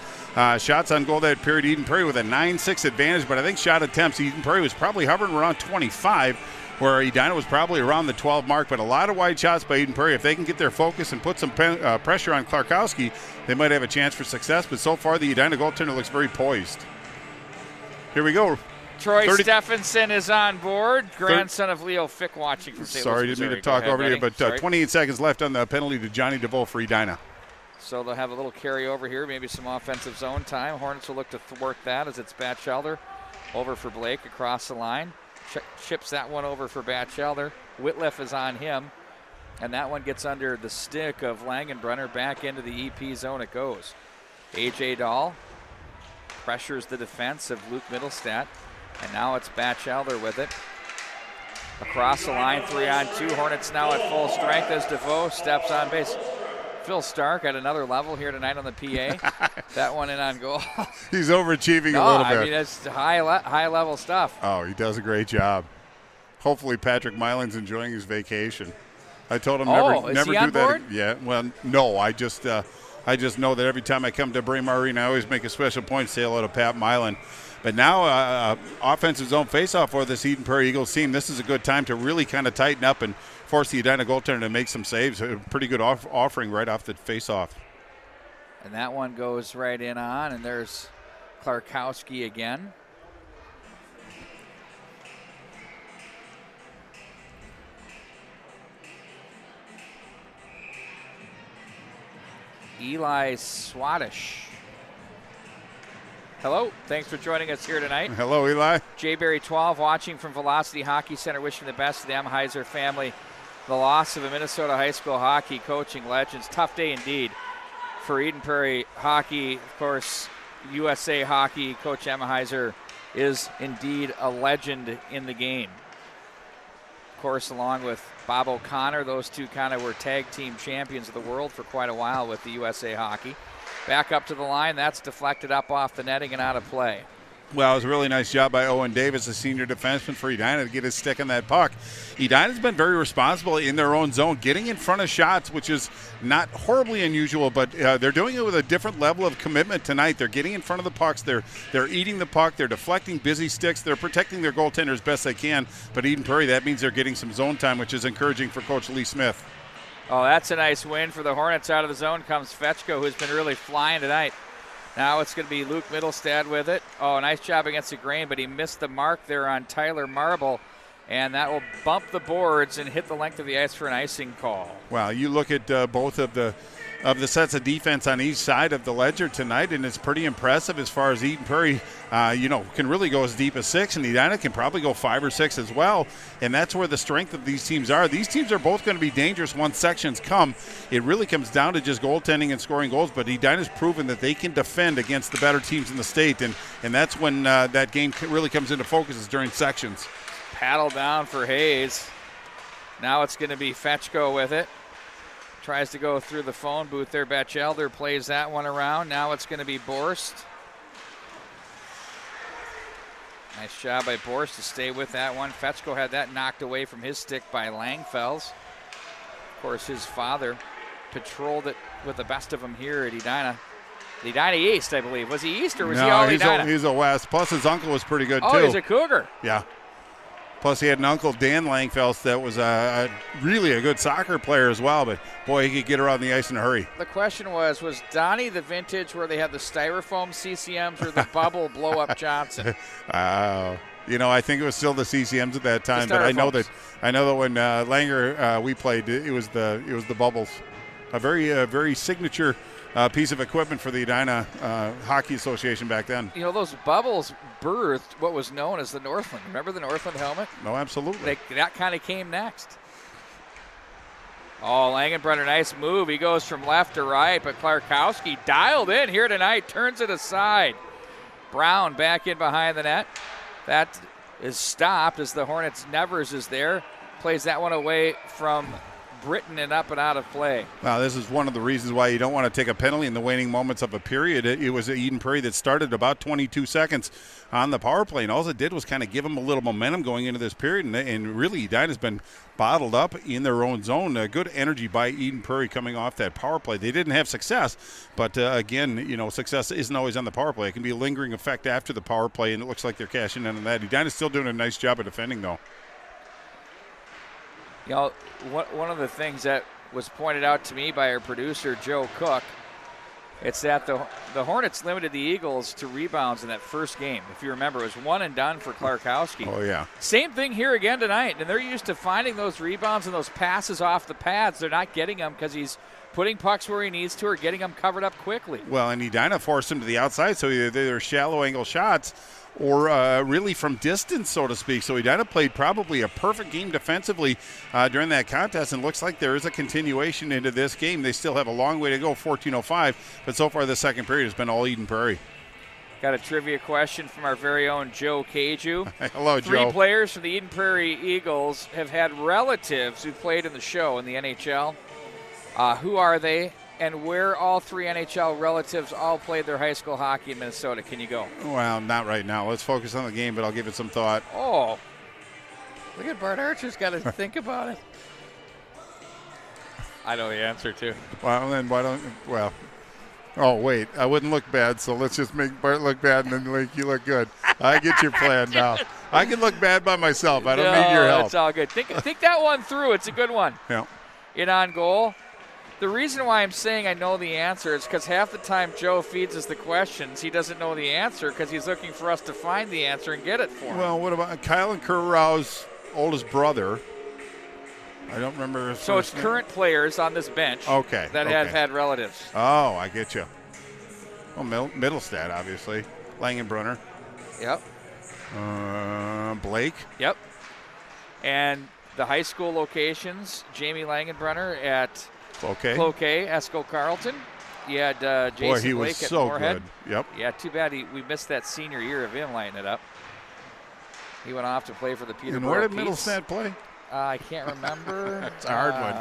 Shots on goal that period, Eden Prairie with a 9-6 advantage, but I think shot attempts, Eden Prairie was probably hovering around 25, where Edina was probably around the 12 mark, but a lot of wide shots by Eden Prairie. If they can get their focus and put some pressure on Clarkowski, they might have a chance for success, but so far the Edina goaltender looks very poised. Here we go. Troy Stephenson is on board, grandson of Leo Fick, watching from St. Louis, Sorry, didn't mean to talk over you, but 28 seconds left on the penalty to Johnny DeVoe for Edina. So they'll have a little carryover here, maybe some offensive zone time. Hornets will look to thwart that as it's Batchelder over for Blake across the line. Chips that one over for Batchelder. Whitliff is on him, and that one gets under the stick of Langenbrunner. Back into the EP zone it goes. A.J. Dahl pressures the defense of Luke Middlestat, and now it's Batchelder with it. Across the line, 3-on-2. Hornets now at full strength as DeVoe steps on base. Phil Stark at another level here tonight on the PA. That one in on goal. He's overachieving a little bit. I mean, that's high level stuff. Oh, he does a great job. Hopefully Patrick Milan's enjoying his vacation. I told him never is he do on that. Board? Yeah, well, no, I just know that every time I come to Braemar Arena, I always make a special point to say hello to Pat Milan. But now offensive zone faceoff for this Eden Prairie Eagles team. This is a good time to really kind of tighten up and force the Edina goaltender to make some saves. A pretty good offering right off the faceoff. And that one goes right in on, and there's Clarkowski again. Eli Swadish. Hello, thanks for joining us here tonight. Hello, Eli. Jayberry 12 watching from Velocity Hockey Center, wishing the best to the Amheiser family. The loss of a Minnesota high school hockey coaching legends. Tough day indeed for Eden Prairie hockey. Of course, USA hockey. Coach Amheiser is indeed a legend in the game. Of course, along with Bob O'Connor, those two kind of were tag team champions of the world for quite a while with the USA hockey. Back up to the line. That's deflected up off the netting and out of play. Well, it was a really nice job by Owen Davis, a senior defenseman for Edina, to get his stick on that puck. Edina's been very responsible in their own zone, getting in front of shots, which is not horribly unusual, but they're doing it with a different level of commitment tonight. They're getting in front of the pucks. They're eating the puck. They're deflecting busy sticks. They're protecting their goaltender as best they can. But Eden Prairie, that means they're getting some zone time, which is encouraging for Coach Lee Smith. Oh, that's a nice win for the Hornets. Out of the zone comes Fetchko, who's been really flying tonight. Now it's going to be Luke Middlestad with it. Oh, nice job against the grain, but he missed the mark there on Tyler Marble, and that will bump the boards and hit the length of the ice for an icing call. Wow, you look at both of the sets of defense on each side of the ledger tonight, and it's pretty impressive as far as Eden Prairie, can really go as deep as 6, and Edina can probably go 5 or 6 as well, and that's where the strength of these teams are. These teams are both going to be dangerous once sections come. It really comes down to just goaltending and scoring goals, but Edina's proven that they can defend against the better teams in the state, and that's when that game really comes into focus, is during sections. Paddle down for Hayes. Now it's going to be Fetchko with it. Tries to go through the phone booth there. Batchelder plays that one around. Now it's going to be Borst. Nice job by Borst to stay with that one. Fetchko had that knocked away from his stick by Langfels. Of course, his father patrolled it with the best of them here at Edina. Edina East, I believe. Was he East or was he all Edina? He's a West. Plus, his uncle was pretty good, too. Oh, he's a Cougar. Yeah. Plus, he had an uncle, Dan Langfels, that was really a good soccer player as well. But, boy, he could get around the ice in a hurry. The question was Donnie the vintage where they had the styrofoam CCMs or the bubble blow-up Johnson? I think it was still the CCMs at that time. But I know that when Langer we played, it was the bubbles. A very signature piece of equipment for the Edina Hockey Association back then. Those bubbles birthed what was known as the Northland. Remember the Northland helmet? No, absolutely. That kind of came next. Oh, Langenbrunner, nice move. He goes from left to right, but Klarkowski dialed in here tonight, turns it aside. Brown back in behind the net. That is stopped as the Hornets' Nevers is there. Plays that one away from Britton and up and out of play. Now, this is one of the reasons why you don't want to take a penalty in the waning moments of a period. It was Eden Prairie that started about 22 seconds on the power play, and all it did was kind of give them a little momentum going into this period, and really Edina's been bottled up in their own zone. Good energy by Eden Prairie coming off that power play. They didn't have success, but again, success isn't always on the power play. It can be a lingering effect after the power play, and it looks like they're cashing in on that. Edina's still doing a nice job of defending, though. One of the things that was pointed out to me by our producer, Joe Cook, it's that the Hornets limited the Eagles to rebounds in that first game. If you remember, it was one and done for Klarkowski. Oh, yeah. Same thing here again tonight, and they're used to finding those rebounds and those passes off the pads. They're not getting them because he's putting pucks where he needs to or getting them covered up quickly. Well, and Edina forced him to the outside, so either they're shallow angle shots or really from distance, so to speak. So Edina played probably a perfect game defensively during that contest, and looks like there is a continuation into this game. They still have a long way to go, 14:05, but so far the second period has been all Eden Prairie. Got a trivia question from our very own Joe Caju. Hello, Joe. 3 players from the Eden Prairie Eagles have had relatives who played in the show in the NHL. Who are they? And where all 3 NHL relatives all played their high school hockey in Minnesota? Can you go? Well, not right now. Let's focus on the game, but I'll give it some thought. Oh, look at Bart Archer's got to think about it. I know the answer, too. Well, then why don't – well, oh, wait. I wouldn't look bad, so let's just make Bart look bad and then make you look good. I get your plan now. I can look bad by myself. I don't need your help. It's all good. Think that one through. It's a good one. Yeah. In on goal. The reason why I'm saying I know the answer is because half the time Joe feeds us the questions, he doesn't know the answer because he's looking for us to find the answer and get it for him. Well, what about Kyle and Kurau's oldest brother? I don't remember his So it's first name. Current players on this bench that have had relatives. Oh, I get you. Well, Middlestad, obviously. Langenbrunner. Yep. Blake. Yep. And the high school locations, Jamie Langenbrunner at Cloquet, Esco Carleton. You had Jason Blake at Moorhead. Good. Yep. Yeah, too bad we missed that senior year of him lighting it up. He went off to play for the Peterborough And where did Petes. Middlestad play? I can't remember. That's a hard one.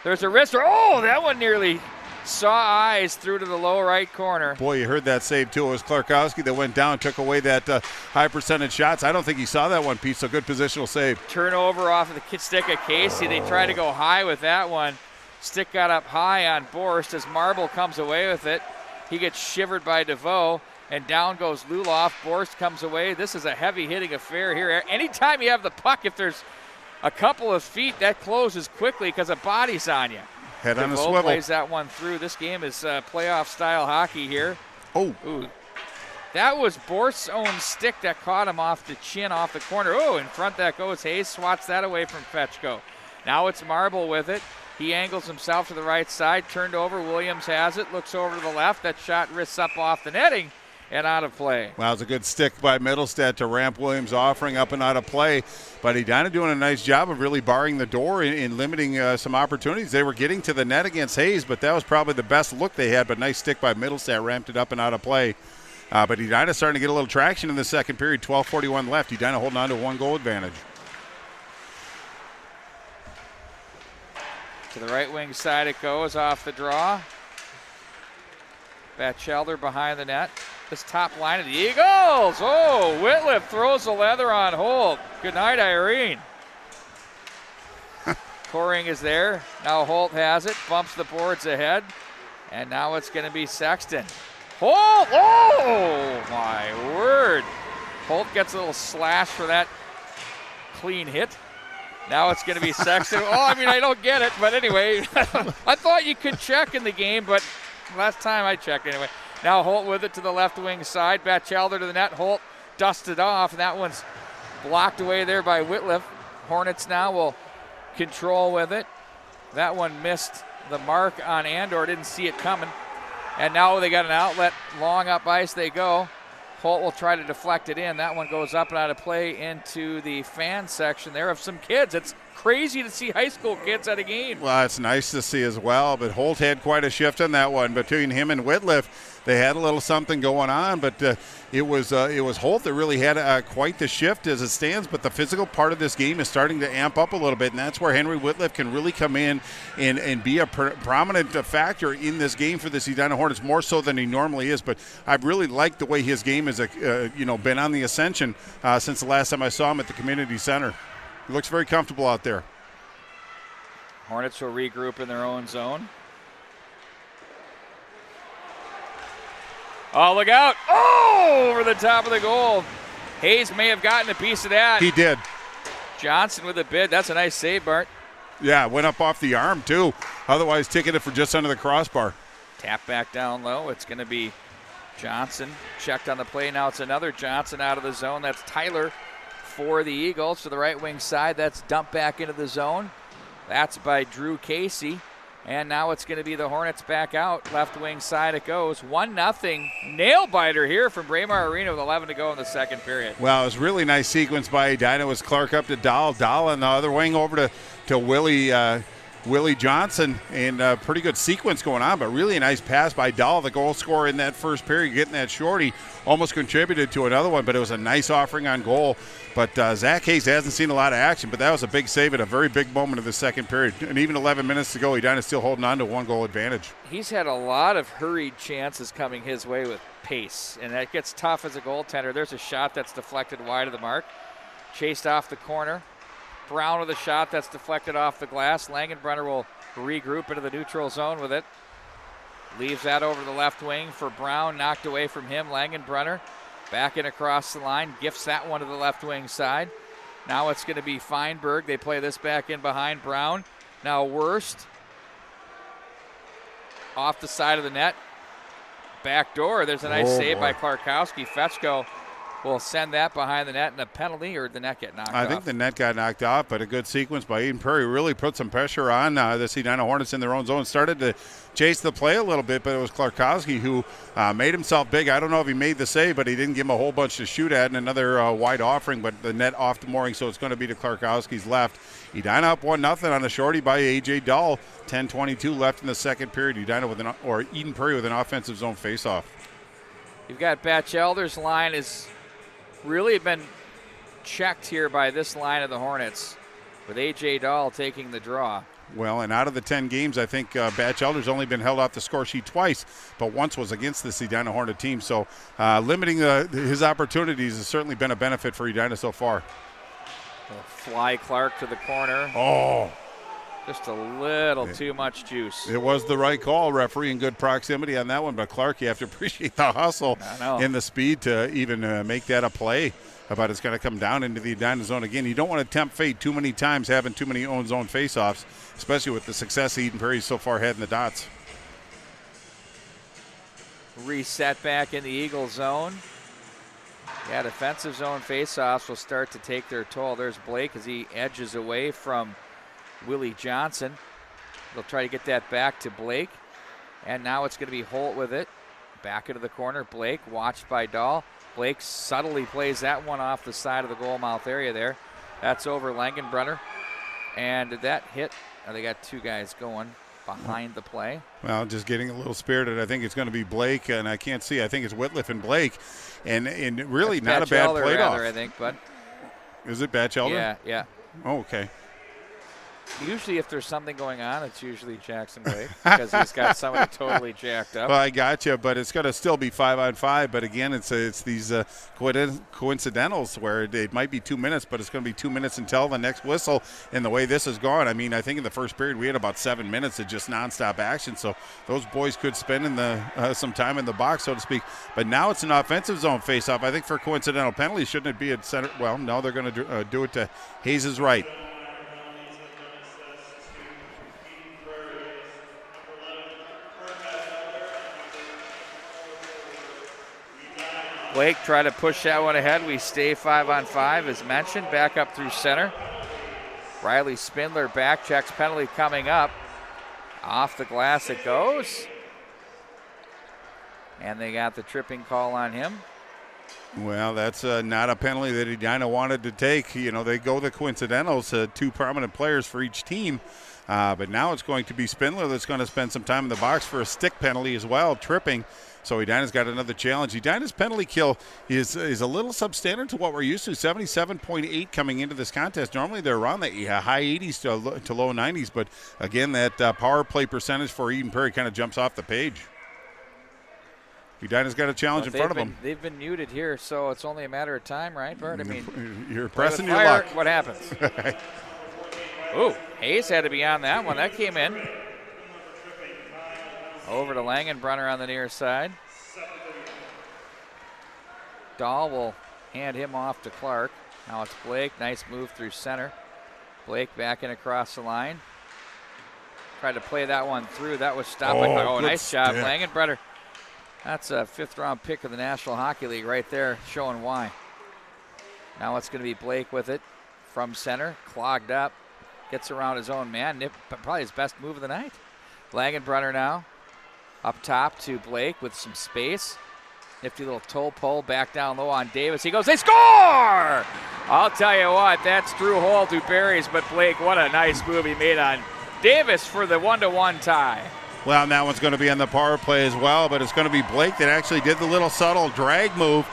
There's a wrist. Oh, that one nearly saw eyes through to the low right corner. Boy, you heard that save, too. It was Klarkowski that went down, took away that high percentage shots. I don't think he saw that one, Pete, so good positional save. Turnover off of the stick of Casey. They try to go high with that one. Stick got up high on Borst as Marble comes away with it. He gets shivered by DeVoe, and down goes Luloff. Borst comes away. This is a heavy-hitting affair here. Anytime you have the puck, if there's a couple of feet, that closes quickly because a body's on you. Head on a DeVoe swivel. plays that one through. This game is playoff-style hockey here. Oh. Ooh. That was Borst's own stick that caught him off the chin, off the corner. Oh, in front that goes. Hayes swats that away from Fetchko. Now it's Marble with it. He angles himself to the right side, turned over. Williams has it, looks over to the left. That shot wrists up off the netting and out of play. Well, it's a good stick by Middlestad to ramp Williams offering up and out of play. But Edina doing a nice job of really barring the door in limiting some opportunities. They were getting to the net against Hayes, but that was probably the best look they had. But nice stick by Middlestad, ramped it up and out of play. But Edina starting to get a little traction in the second period. 12:41 left. Edina holding on to a 1-goal advantage. To the right wing side it goes, off the draw. Batchelder behind the net. This top line of the Eagles. Oh, Whitliff throws the leather on Holt. Good night, Irene. Coring is there. Now Holt has it, bumps the boards ahead. And now it's going to be Sexton. Holt! Oh, my word. Holt gets a little slash for that clean hit. Now it's going to be Sexton. Oh, I mean, I don't get it. But anyway, I thought you could check in the game, but last time I checked anyway. Now Holt with it to the left wing side. Batchelder to the net. Holt dusted off, and that one's blocked away there by Whitliff. Hornets now will control with it. That one missed the mark on Andor. Didn't see it coming. And now they got an outlet. Long up ice they go. Holt will try to deflect it in. That one goes up and out of play into the fan section there of some kids. It's crazy to see high school kids at a game. Well, it's nice to see as well, but Holt had quite a shift on that one. Between him and Whitliff, they had a little something going on, but it was Holt that really had quite the shift as it stands. But the physical part of this game is starting to amp up a little bit, and that's where Henry Whitliff can really come in and be a prominent factor in this game for the Edina Hornets, more so than he normally is. But I've really liked the way his game has been on the ascension since the last time I saw him at the community center. He looks very comfortable out there. Hornets will regroup in their own zone. Oh, look out. Oh, over the top of the goal. Hayes may have gotten a piece of that. He did. Johnson with a bid. That's a nice save, Bart. Yeah, went up off the arm, too. Otherwise, ticketed for just under the crossbar. Tap back down low. It's going to be Johnson. Checked on the play. Now it's another Johnson out of the zone. That's Tyler for the Eagles to the right wing side. That's dumped back into the zone. That's by Drew Casey. And now it's going to be the Hornets back out. Left wing side it goes. 1-0 nail biter here from Braemar Arena with 11 to go in the second period. Well, it was a really nice sequence by Edina. It was Clark up to Dahl. Dahl on the other wing over to Willie Johnson, and a pretty good sequence going on, but really a nice pass by Dahl, the goal scorer in that first period, getting that shorty, almost contributed to another one, but it was a nice offering on goal. But Zach Hayes hasn't seen a lot of action, but that was a big save at a very big moment of the second period. And even 11 minutes to go, Edina's still holding on to 1-goal advantage. He's had a lot of hurried chances coming his way with pace, and that gets tough as a goaltender. There's a shot that's deflected wide of the mark, chased off the corner. Brown with a shot that's deflected off the glass. Langenbrunner will regroup into the neutral zone with it. Leaves that over to the left wing for Brown, knocked away from him. Langenbrunner back in across the line, gifts that one to the left wing side. Now it's going to be Feinberg. They play this back in behind Brown. Now Wurst off the side of the net. Back door. There's a nice save by Klarkowski. Fetchko will send that behind the net, and a penalty, or the net get knocked off? I think the net got knocked off, but a good sequence by Eden Prairie really put some pressure on the Edina Hornets in their own zone. Started to chase the play a little bit, but it was Klarkowski who made himself big. I don't know if he made the save, but he didn't give him a whole bunch to shoot at, and another wide offering, but the net off the mooring, so it's going to be to Klarkowski's left. Edina up 1-0 on a shorty by A.J. Dahl. 10:22 left in the second period. Eden Prairie with an offensive zone faceoff. You've got Batchelder's line is really been checked here by this line of the Hornets, with A.J. Dahl taking the draw. Well, and out of the 10 games, I think Batchelder's only been held off the score sheet twice, but once was against the Edina Hornet team. So limiting his opportunities has certainly been a benefit for Edina so far. Fly Clark to the corner. Oh. Just a little too much juice. It was the right call, referee, in good proximity on that one. But Clark, you have to appreciate the hustle and the speed to even make that a play. But it's going to come down into the Edina zone again. You don't want to tempt fate too many times having too many own zone faceoffs, especially with the success Eden Prairie so far had in the dots. Reset back in the Eagle zone. Yeah, defensive zone faceoffs will start to take their toll. There's Blake as he edges away from Willie Johnson. They'll try to get that back to Blake. And now it's going to be Holt with it. Back into the corner. Blake watched by Dahl. Blake subtly plays that one off the side of the goal mouth area there. That's over Langenbrunner. And did that hit? Oh, they got two guys going behind the play. Well, just getting a little spirited. I think it's going to be Blake, and I can't see. I think it's Whitliff and Blake. And really that's not a bad play off. I think, but is it Batchelder? Yeah. Oh, okay. Usually if there's something going on, it's usually Jackson Blake because he's got somebody totally jacked up. Well, I got you, but it's going to still be 5-on-5. But again, it's these coincidentals where it might be 2 minutes, but it's going to be 2 minutes until the next whistle. And the way this has gone, I mean, I think in the first period we had about 7 minutes of just nonstop action. So those boys could spend some time in the box, so to speak. But now it's an offensive zone faceoff. I think for coincidental penalties, shouldn't it be at center? Well, no, they're going to do it to Hayes' right. Blake try to push that one ahead. We stay 5-on-5 as mentioned. Back up through center. Riley Spindler back checks, penalty coming up. Off the glass it goes. And they got the tripping call on him. Well, that's not a penalty that Edina wanted to take. You know, they go the coincidentals, 2 prominent players for each team. But now it's going to be Spindler that's going to spend some time in the box for a stick penalty as well, tripping. So Edina's got another challenge. Edina's penalty kill is a little substandard to what we're used to, 77.8 coming into this contest. Normally they're around the high 80s to low 90s, but again, that power play percentage for Eden Prairie kind of jumps off the page. Edina's got a challenge in front of them. They've been muted here, so it's only a matter of time, right, Bert? I mean, you're pressing your luck. What happens? Ooh, Hayes had to be on that one. That came in. Over to Langenbrunner on the near side. Dahl will hand him off to Clark. Now it's Blake. Nice move through center. Blake back in across the line. Tried to play that one through. That was stopped. Nice job, Langenbrunner. That's a 5th-round pick of the National Hockey League right there, showing why. Now it's going to be Blake with it from center. Clogged up. Gets around his own man. Probably his best move of the night. Langenbrunner now. Up top to Blake with some space. Nifty little toe pull back down low on Davis. He goes, they score! I'll tell you what, that's Drew Holt who buries, but Blake, what a nice move he made on Davis for the 1-1 tie. Well, and that one's going to be on the power play as well, but it's going to be Blake that actually did the little subtle drag move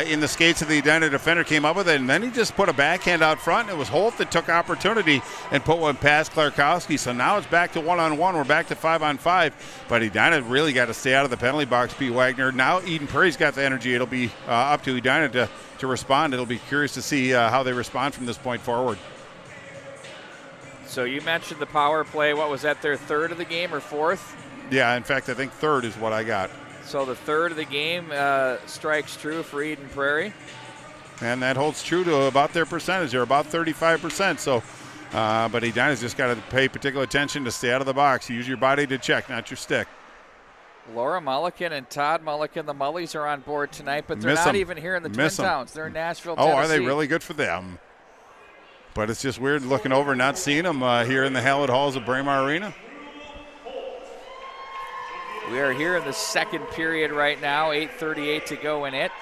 in the skates of the Edina defender, came up with it, and then he just put a backhand out front, and it was Holt that took opportunity and put one past Klarkowski. So now it's back to 1-on-1. We're back to 5-on-5, but Edina really got to stay out of the penalty box, Pete Wagner. Now Eden Prairie's got the energy. It'll be up to Edina to respond. It'll be curious to see how they respond from this point forward. So you mentioned the power play. What was that, their 3rd of the game or 4th? Yeah, in fact, I think 3rd is what I got. So the 3rd of the game strikes true for Eden Prairie. And that holds true to about their percentage. They're about 35%. So, but Edina's just got to pay particular attention to stay out of the box. Use your body to check, not your stick. Laura Mulliken and Todd Mulliken, the Mullies are on board tonight, but they're not even here in the Twin Towns. They're in Nashville, Tennessee. Oh, are they really? Good for them. But it's just weird looking over and not seeing them here in the hallowed halls of Prairie Arena. We are here in the 2nd period right now, 8:38 to go in it.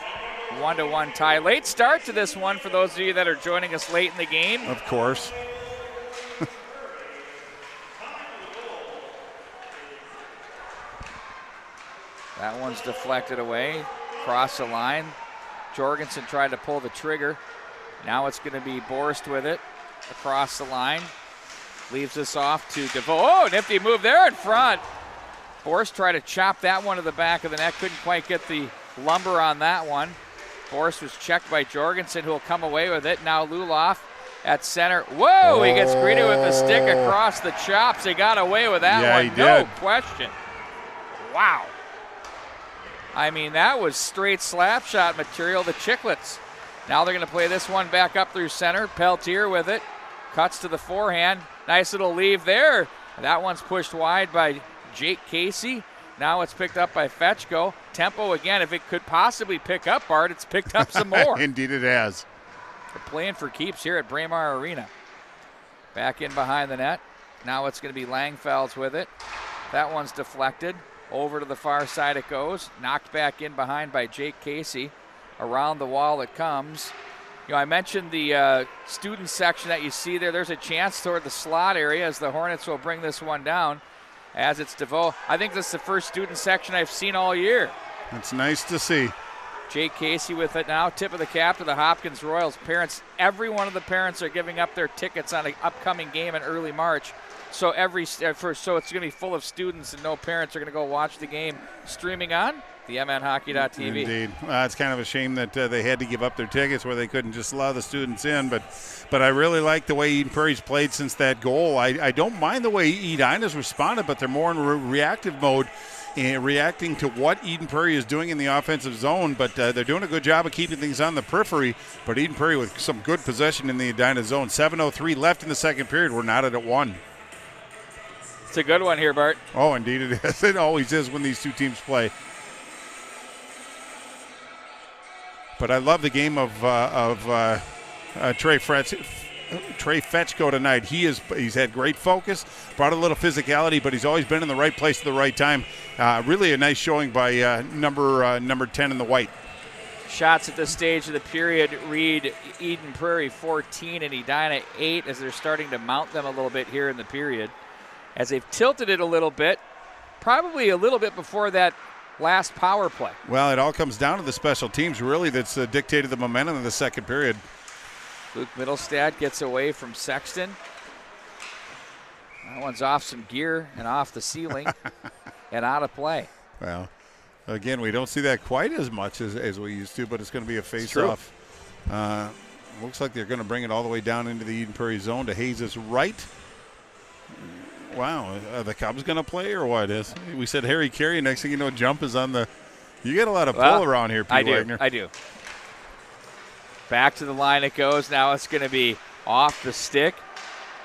1-1 tie. Late start to this one for those of you that are joining us late in the game. Of course. That one's deflected away, cross the line. Jorgensen tried to pull the trigger. Now it's going to be Borst with it across the line. Leaves this off to DeVoe. Oh, nifty move there in front. Borst tried to chop that one to the back of the net. Couldn't quite get the lumber on that one. Borst was checked by Jorgensen, who will come away with it. Now Luloff at center. Whoa, he gets greeted with the stick across the chops. They got away with that one. He did. No question. Wow. I mean, that was straight slap shot material, the Chicklets. Now they're going to play this one back up through center. Peltier with it. Cuts to the forehand. Nice little leave there. That one's pushed wide by Jake Casey. Now it's picked up by Fetchko. Tempo again, if it could possibly pick up, Bart, it's picked up some more. Indeed it has. They're playing for keeps here at Braemar Arena. Back in behind the net. Now it's going to be Langfelds with it. That one's deflected. Over to the far side it goes. Knocked back in behind by Jake Casey. Around the wall it comes. You know, I mentioned the student section that you see there. There's a chance toward the slot area as the Hornets will bring this one down as it's DeVoe. I think this is the first student section I've seen all year. It's nice to see. Jake Casey with it now. Tip of the cap to the Hopkins Royals. Parents, every one of the parents are giving up their tickets on an upcoming game in early March. So so it's going to be full of students, and no parents are going to go watch the game streaming on the mnhockey.tv. Indeed. It's kind of a shame that they had to give up their tickets where they couldn't just allow the students in. But I really like the way Eden Prairie's played since that goal. I don't mind the way Edina's responded, but they're more in reactive mode, reacting to what Eden Prairie is doing in the offensive zone. But they're doing a good job of keeping things on the periphery. But Eden Prairie with some good possession in the Edina zone. 7:03 left in the second period. We're knotted at 1. It's a good one here, Bart. Oh, indeed it is. It always is when these two teams play. But I love the game of Trey Fetchko tonight. He's had great focus, brought a little physicality, but he's always been in the right place at the right time. Really a nice showing by number 10 in the white. Shots at this stage of the period read Eden Prairie 14 and Edina 8 as they're starting to mount them a little bit here in the period. As they've tilted it a little bit, probably a little bit before that last power play. Well, it all comes down to the special teams, really, that's dictated the momentum of the second period. Luke Middlestad gets away from Sexton. That one's off some gear and off the ceiling and out of play. Well, again, we don't see that quite as much as we used to, but it's going to be a face-off. Looks like they're going to bring it all the way down into the Eden Prairie zone to Hayes' right. Wow, are the Cubs going to play or what? We said Harry Carey. Next thing you know, Jump is on the – you get a lot of pull around here, Pete Wagner. I do. Back to the line it goes. Now it's going to be off the stick.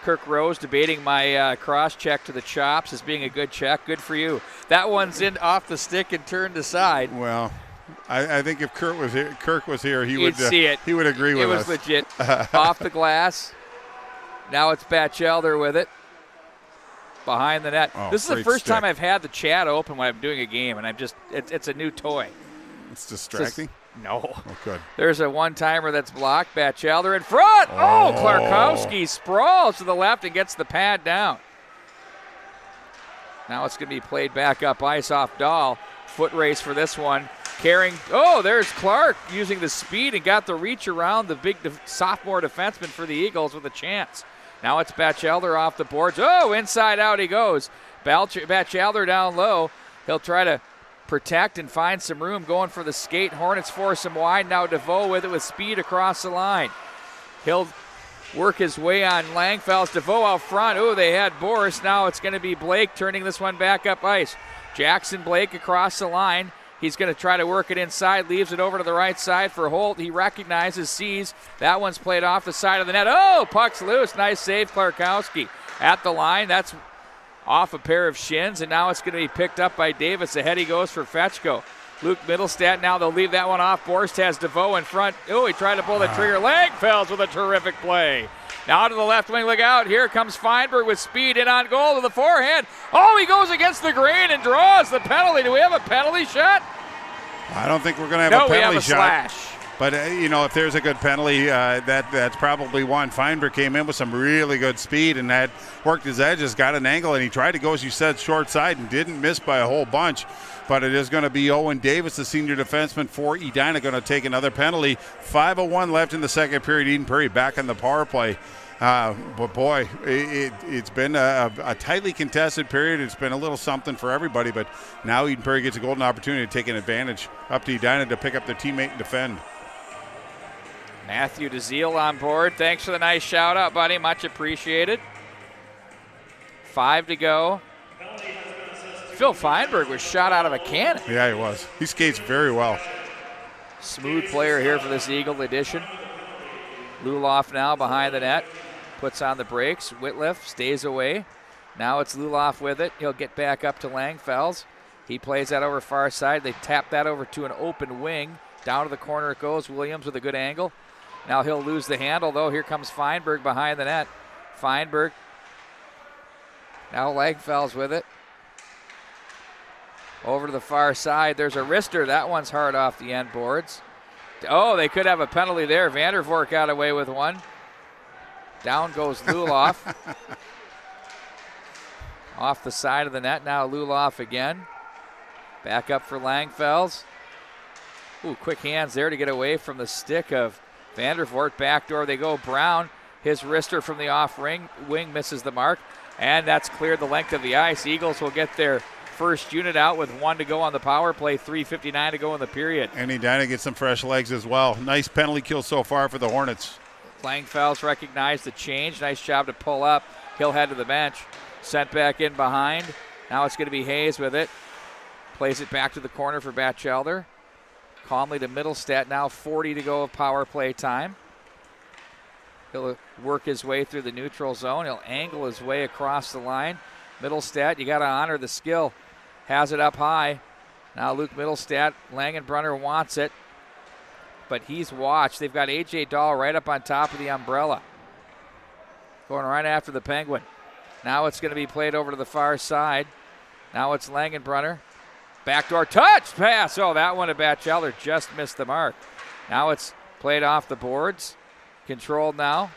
Kirk Rose debating my cross-check to the chops as being a good check. Good for you. That one's in off the stick and turned aside. Well, I think if Kirk was here, he would see it. He would agree with It us. was legit. Off the glass. Now it's Batchelder with it. Behind the net. Oh, this is the first stick. time I've had the chat open when I'm doing a game, and it's a new toy. It's distracting? No. Oh, good. There's a one-timer that's blocked. Batchelder in front. Oh, Klarkowski sprawls to the left and gets the pad down. Now it's going to be played back up ice off Dahl. Foot race for this one. Carrying. Oh, there's Clark using the speed and got the reach around the big sophomore defenseman for the Eagles with a chance. Now it's Batchelder off the boards. Oh, inside out he goes. Batchelder down low. He'll try to protect and find some room going for the skate. Hornets force him wide. Now DeVoe with it with speed across the line. He'll work his way on Langfels. DeVoe out front. Oh, they had Boris. Now it's going to be Blake turning this one back up ice. Jackson Blake across the line. He's going to try to work it inside, leaves it over to the right side for Holt. He recognizes, sees. That one's played off the side of the net. Oh, puck's loose. Nice save, Klarkowski. At the line, that's off a pair of shins, and now it's going to be picked up by Davis. Ahead he goes for Fetchko. Luke Middlestad, now they'll leave that one off. Borst has DeVoe in front. Oh, he tried to pull the trigger. Langfels with a terrific play. Now to the left wing, look out. Here comes Feinberg with speed in on goal to the forehand. Oh, he goes against the grain and draws the penalty. Do we have a penalty shot? I don't think we're going to have a penalty shot. No, we have a slash. But, if there's a good penalty, that's probably one. Feinberg came in with some really good speed and had worked his edges, got an angle, and he tried to go, as you said, short side and didn't miss by a whole bunch. But it is going to be Owen Davis, the senior defenseman for Edina, going to take another penalty. 5:01 left in the second period. Eden Prairie back on the power play. But boy, it's been a tightly contested period. It's been a little something for everybody, but now Eden Prairie gets a golden opportunity to take an advantage. Up to Edina to pick up their teammate and defend. Matthew DeZiel on board. Thanks for the nice shout out, buddy. Much appreciated. 5 to go. Phil Feinberg was shot out of a cannon. Yeah, he was. He skates very well. Smooth player here for this Eagle edition. Luloff now behind the net. Puts on the brakes. Whitliff stays away. Now it's Luloff with it. He'll get back up to Langfels. He plays that over far side. They tap that over to an open wing. Down to the corner it goes. Williams with a good angle. Now he'll lose the handle, though. Here comes Feinberg behind the net. Feinberg. Now Langfels with it. Over to the far side. There's a wrister. That one's hard off the end boards. Oh, they could have a penalty there. Vandervoort got away with one. Down goes Luloff. Off the side of the net. Now Luloff again. Back up for Langfels. Ooh, quick hands there to get away from the stick of Vandervoort. Backdoor they go. Brown, his wrister from the off wing misses the mark, and that's cleared the length of the ice. Eagles will get their first unit out with 1 to go on the power play, 3:59 to go in the period. And Edina gets some fresh legs as well. Nice penalty kill so far for the Hornets. Langfell's recognized the change. Nice job to pull up. He'll head to the bench. Sent back in behind. Now it's going to be Hayes with it. Plays it back to the corner for Batchelder. Calmly to Middlestat. Now 40 to go of power play time. He'll work his way through the neutral zone. He'll angle his way across the line. Middlestat, you got to honor the skill. Has it up high. Now Luke Middlestat. Langenbrunner wants it, but he's watched. They've got A.J. Dahl right up on top of the umbrella. Going right after the Penguin. Now it's going to be played over to the far side. Now it's Langenbrunner. Backdoor touch pass. Oh, that one to Batchelder just missed the mark. Now it's played off the boards. Controlled now.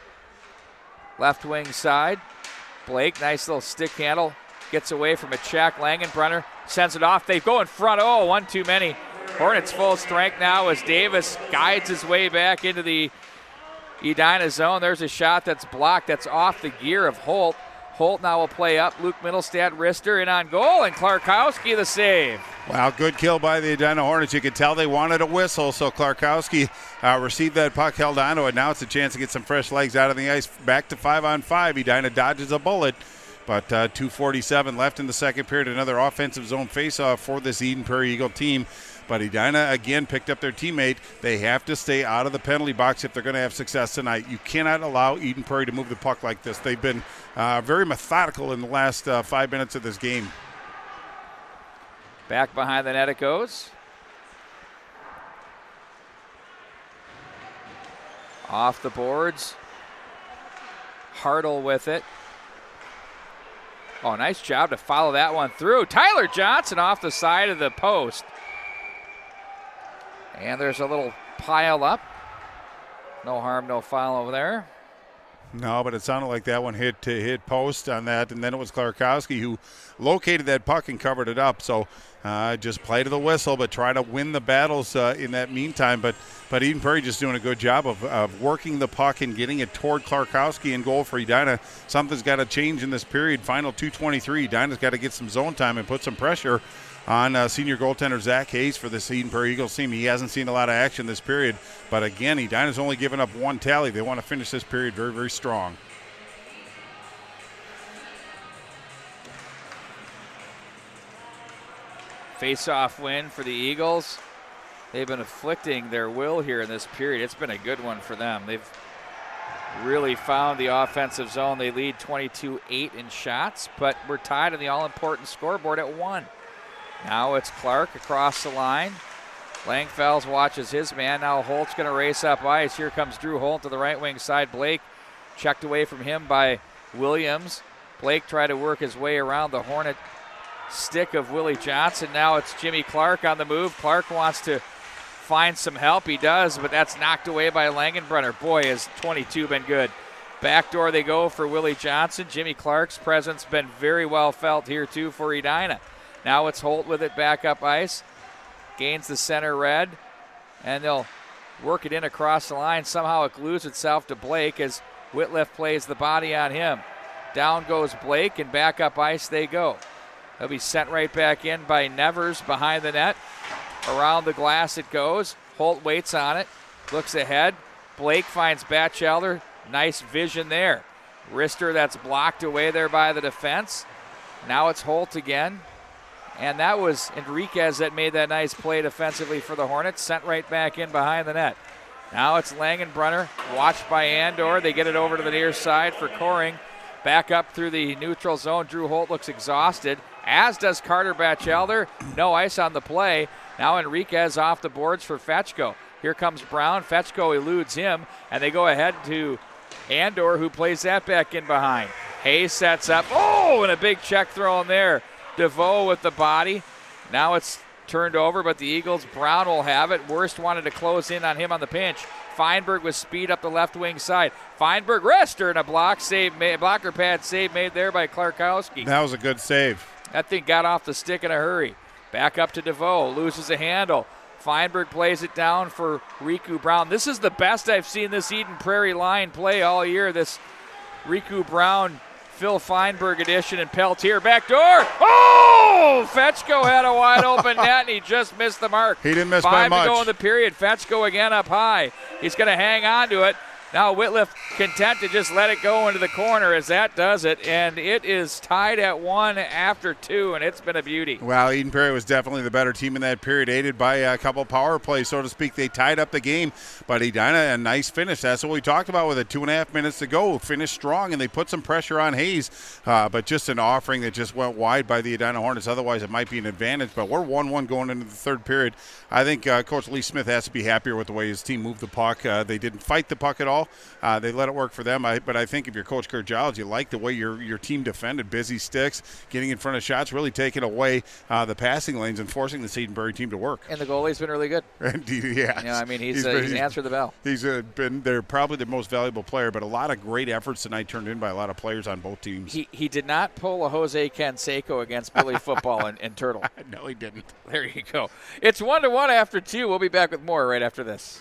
Left wing side. Blake, nice little stick handle. Gets away from a check. Langenbrunner sends it off. They go in front. Oh, one too many. Hornets full strength now as Davis guides his way back into the Edina zone. There's a shot that's blocked. That's off the gear of Holt. Holt now will play up. Luke Middlestat, wrister in on goal, and Klarkowski the save. Wow, good kill by the Edina Hornets. You could tell they wanted a whistle, so Klarkowski received that puck, held onto it. Now it's a chance to get some fresh legs out of the ice. Back to 5-on-5. Edina dodges a bullet, but 2:47 left in the second period. Another offensive zone faceoff for this Eden Prairie Eagle team. But Edina, again, picked up their teammate. They have to stay out of the penalty box if they're going to have success tonight. You cannot allow Eden Prairie to move the puck like this. They've been very methodical in the last 5 minutes of this game. Back behind the net it goes. Off the boards. Hartle with it. Oh, nice job to follow that one through. Tyler Johnson off the side of the post. And there's a little pile up. No harm, no foul over there. No, but it sounded like that one hit post on that, and then it was Klarkowski who located that puck and covered it up. So just play to the whistle, but try to win the battles in that meantime. But Eden Prairie just doing a good job of working the puck and getting it toward Klarkowski and goal for Edina. Something's got to change in this period. Final 2:23. Edina's got to get some zone time and put some pressure on senior goaltender Zach Hayes for this Eden Prairie Eagles team. He hasn't seen a lot of action this period, but again, Edina's only given up one tally. They want to finish this period very, very strong. Face-off win for the Eagles. They've been afflicting their will here in this period. It's been a good one for them. They've really found the offensive zone. They lead 22-8 in shots, but we're tied on the all-important scoreboard at 1. Now it's Clark across the line. Langfells watches his man. Now Holt's going to race up ice. Here comes Drew Holt to the right wing side. Blake checked away from him by Williams. Blake tried to work his way around the Hornet stick of Willie Johnson. Now it's Jimmy Clark on the move. Clark wants to find some help. He does, but that's knocked away by Langenbrunner. Boy, has 22 been good. Backdoor they go for Willie Johnson. Jimmy Clark's presence been very well felt here too for Edina. Now it's Holt with it back up ice. Gains the center red, and they'll work it in across the line. Somehow it glues itself to Blake as Whitliff plays the body on him. Down goes Blake, and back up ice they go. They'll be sent right back in by Nevers behind the net. Around the glass it goes. Holt waits on it, looks ahead. Blake finds Batchelder. Nice vision there. Wrister that's blocked away there by the defense. Now it's Holt again. And that was Enriquez that made that nice play defensively for the Hornets. Sent right back in behind the net. Now it's Langenbrunner, watched by Andor. They get it over to the near side for Coring. Back up through the neutral zone. Drew Holt looks exhausted, as does Carter Batchelder. No ice on the play. Now Enriquez off the boards for Fetchko. Here comes Brown. Fetchko eludes him, and they go ahead to Andor, who plays that back in behind. Hayes sets up. Oh, and a big check throw in there. DeVoe with the body. Now it's turned over, but the Eagles, Brown will have it. Worst wanted to close in on him on the pinch. Feinberg with speed up the left wing side. Feinberg, wrister, and a blocker pad save made there by Klarkowski. That was a good save. That thing got off the stick in a hurry. Back up to DeVoe, loses a handle. Feinberg plays it down for Riku Brown. This is the best I've seen this Eden Prairie line play all year. This Riku Brown, Phil Feinberg edition, and Peltier back door. Oh! Fetchko had a wide open net, and he just missed the mark. He didn't miss by much. 5 to go in the period. Fetchko again up high. He's going to hang on to it. Now Whitliff content to just let it go into the corner as that does it, and it is tied at 1 after 2, and it's been a beauty. Well, Eden Prairie was definitely the better team in that period, aided by a couple power plays, so to speak. They tied up the game, but Edina, a nice finish. That's what we talked about with it. 2.5 minutes to go. Finished strong, and they put some pressure on Hayes, but just an offering that just went wide by the Edina Hornets. Otherwise, it might be an advantage, but we're 1-1 going into the third period. I think Coach Lee Smith has to be happier with the way his team moved the puck. They didn't fight the puck at all. They let it work for them. But I think if you're Coach Kurt Giles, you like the way your team defended. Busy sticks, getting in front of shots, really taking away the passing lanes and forcing the Eden Prairie team to work. And the goalie's been really good. Yeah. I mean, he's answered the bell. He's been they're probably the most valuable player, but a lot of great efforts tonight turned in by a lot of players on both teams. He did not pull a Jose Canseco against Billy Football and Turtle. No, he didn't. There you go. It's 1-1 after 2. We'll be back with more right after this.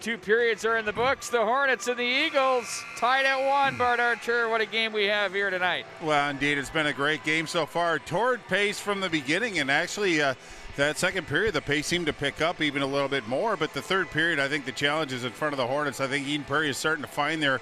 2 periods are in the books. The Hornets and the Eagles tied at 1. Bart Archer, what a game we have here tonight. Well, indeed, it's been a great game so far. Torrid pace from the beginning, and actually that second period, the pace seemed to pick up even a little bit more. But the third period, I think the challenge is in front of the Hornets. I think Eden Prairie is starting to find their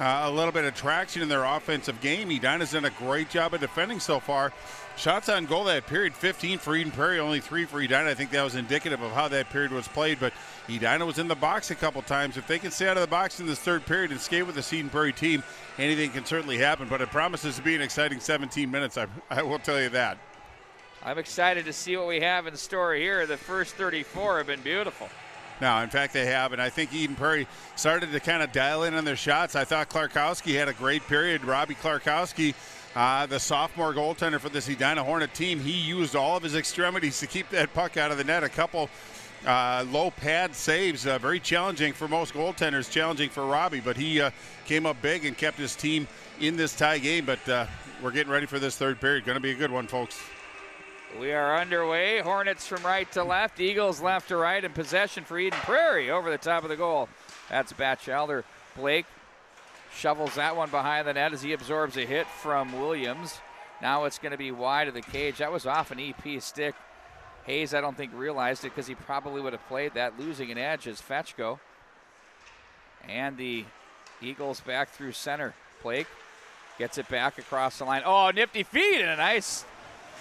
a little bit of traction in their offensive game. Edina's done a great job of defending so far. Shots on goal that period, 15 for Eden Prairie, only 3 for Edina. I think that was indicative of how that period was played, but Edina was in the box a couple times. If they can stay out of the box in this third period and skate with the Eden Prairie team, anything can certainly happen, but it promises to be an exciting 17 minutes, I will tell you that. I'm excited to see what we have in store here. The first 34 have been beautiful. No, in fact, they have, and I think Eden Prairie started to kind of dial in on their shots. I thought Clarkowski had a great period. Robbie Clarkowski, the sophomore goaltender for this Edina Hornet team, he used all of his extremities to keep that puck out of the net. A couple low pad saves, very challenging for most goaltenders, challenging for Robbie, but he came up big and kept his team in this tie game. But we're getting ready for this third period. Going to be a good one, folks. We are underway. Hornets from right to left, Eagles left to right, and possession for Eden Prairie over the top of the goal. That's Batchelder. Blake shovels that one behind the net as he absorbs a hit from Williams. Now it's going to be wide of the cage. That was off an EP stick. Hayes, I don't think, realized it because he probably would have played that, losing an edge as Fetchko. And the Eagles back through center. Blake gets it back across the line. Oh, nifty feed and a nice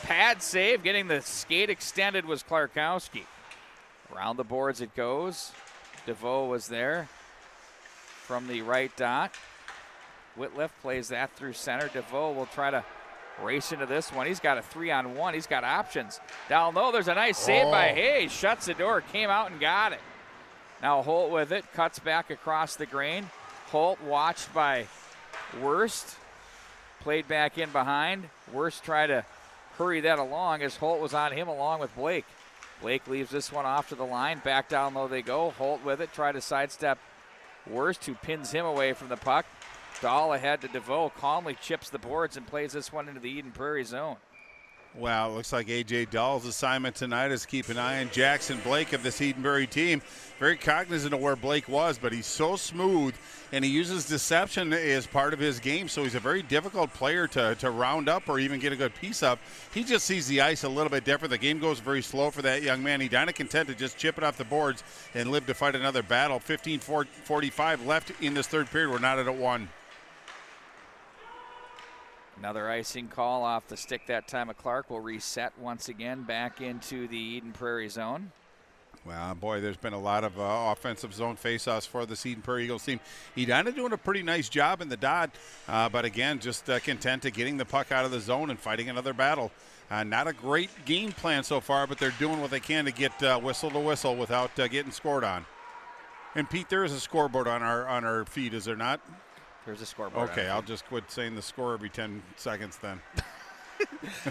pad save. Getting the skate extended was Clarkowski. Around the boards it goes. DeVoe was there from the right dot. Whitliff plays that through center. DeVoe will try to race into this one. He's got a 3-on-1. He's got options. Down low, there's a nice save by Hayes. Shuts the door, came out and got it. Now Holt with it, cuts back across the grain. Holt watched by Wurst. Played back in behind. Wurst tried to hurry that along as Holt was on him along with Blake. Blake leaves this one off to the line. Back down low they go. Holt with it. Try to sidestep Wurst, who pins him away from the puck. Dahl ahead to DeVoe. Calmly chips the boards and plays this one into the Eden Prairie zone. Wow, it looks like A.J. Dahl's assignment tonight is keep an eye on Jackson Blake of this Eden Prairie team. Very cognizant of where Blake was, but he's so smooth, and he uses deception as part of his game, so he's a very difficult player to round up or even get a good piece up. He just sees the ice a little bit different. The game goes very slow for that young man. Edina content to just chip it off the boards and live to fight another battle. 15:45 left in this third period. We're not at a 1. Another icing call off the stick that time of Clark. Will reset once again back into the Eden Prairie zone. Well, boy, there's been a lot of offensive zone faceoffs for the Eden Prairie Eagles team. Edina doing a pretty nice job in the dot, but again, just content to getting the puck out of the zone and fighting another battle. Not a great game plan so far, but they're doing what they can to get whistle to whistle without getting scored on. And Pete, there is a scoreboard on our feed, is there not? There's a scoreboard. Okay, I'll just quit saying the score every 10 seconds then.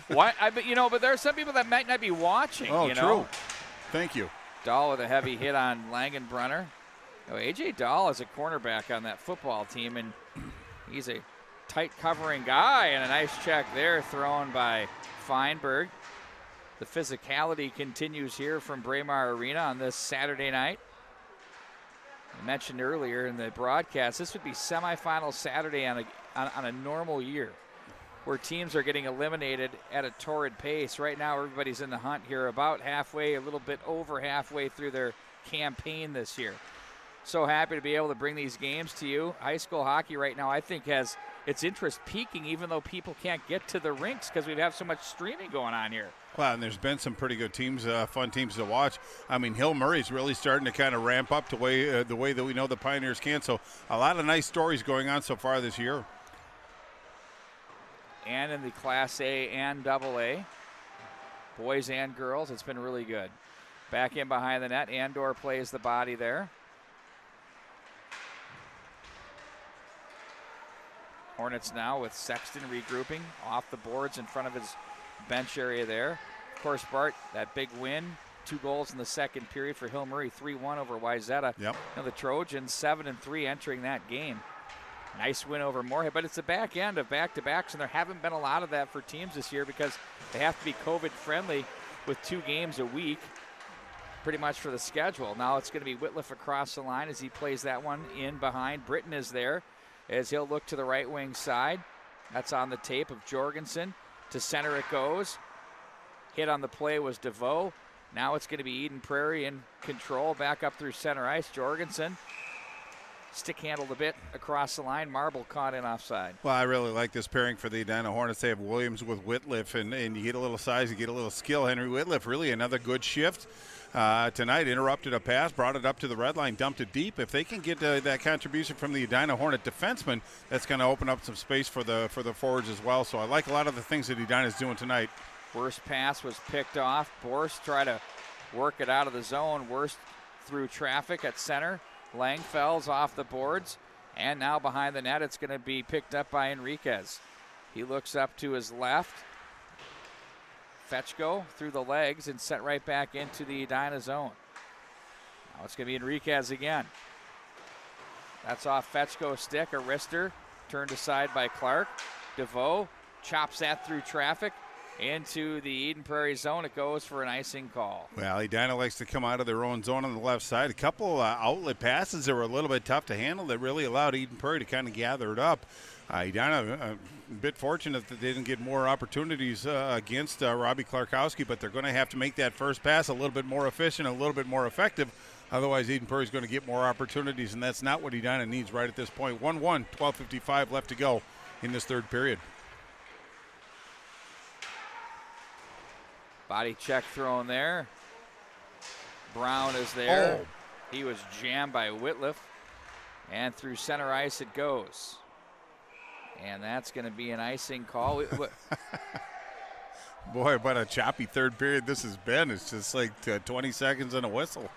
Why? But there are some people that might not be watching. Oh, true. Thank you. Dahl with a heavy hit on Langenbrunner. A.J. Dahl is a cornerback on that football team, and he's a tight covering guy, and a nice check there thrown by Feinberg. The physicality continues here from Braemar Arena on this Saturday night. I mentioned earlier in the broadcast, this would be semifinal Saturday on a normal year, where teams are getting eliminated at a torrid pace. Right now, everybody's in the hunt here, about halfway, a little bit over halfway through their campaign this year. So happy to be able to bring these games to you. High school hockey right now, I think, has its interest peaking, even though people can't get to the rinks because we have so much streaming going on here. Well, and there's been some pretty good teams, fun teams to watch. I mean, Hill Murray's really starting to kind of ramp up the way that we know the Pioneers can. So a lot of nice stories going on so far this year. And in the Class A and AA, boys and girls, it's been really good. Back in behind the net, Andor plays the body there. Hornets now with Sexton regrouping off the boards in front of his bench area there. Of course, Bart, that big win, 2 goals in the second period for Hill Murray, 3-1 over Wayzata. Yep. Now the Trojans 7-3 entering that game. Nice win over Moorhead, but it's the back end of back-to-backs, and there haven't been a lot of that for teams this year because they have to be COVID-friendly with 2 games a week. pretty much for the schedule. Now it's going to be Whitliff across the line as he plays that one in behind. Britton is there as he'll look to the right wing side. That's on the tape of Jorgensen. To center it goes. Hit on the play was DeVoe. Now it's going to be Eden Prairie in control. Back up through center ice. Jorgensen. Stick handled a bit across the line. Marble caught in offside. Well, I really like this pairing for the Edina Hornets. They have Williams with Whitliff, and you get a little size, you get a little skill. Henry Whitliff, really another good shift tonight. Interrupted a pass, brought it up to the red line, dumped it deep. If they can get that contribution from the Edina Hornet defenseman, that's going to open up some space for the forwards as well. So I like a lot of the things that Edina is doing tonight. Worst pass was picked off. Borst tried to work it out of the zone. Worst through traffic at center. Langfell's off the boards, and now behind the net it's going to be picked up by Enriquez. He looks up to his left. Fetchko through the legs and sent right back into the Edina zone. Now it's going to be Enriquez again. That's off Fetchko's stick. A wrister turned aside by Clark. DeVoe chops that through traffic. Into the Eden Prairie zone, it goes for an icing call. Well, Edina likes to come out of their own zone on the left side. A couple outlet passes that were a little bit tough to handle that really allowed Eden Prairie to kind of gather it up. Edina a bit fortunate that they didn't get more opportunities against Robbie Clarkowski, but they're going to have to make that first pass a little bit more efficient, a little bit more effective. Otherwise, Eden Prairie is going to get more opportunities, and that's not what Edina needs right at this point. 1-1, 12:55 left to go in this third period. Body check thrown there. Brown is there. Oh. He was jammed by Whitliff. And through center ice it goes. And that's going to be an icing call. Boy, what a choppy third period this has been. It's just like 20 seconds and a whistle.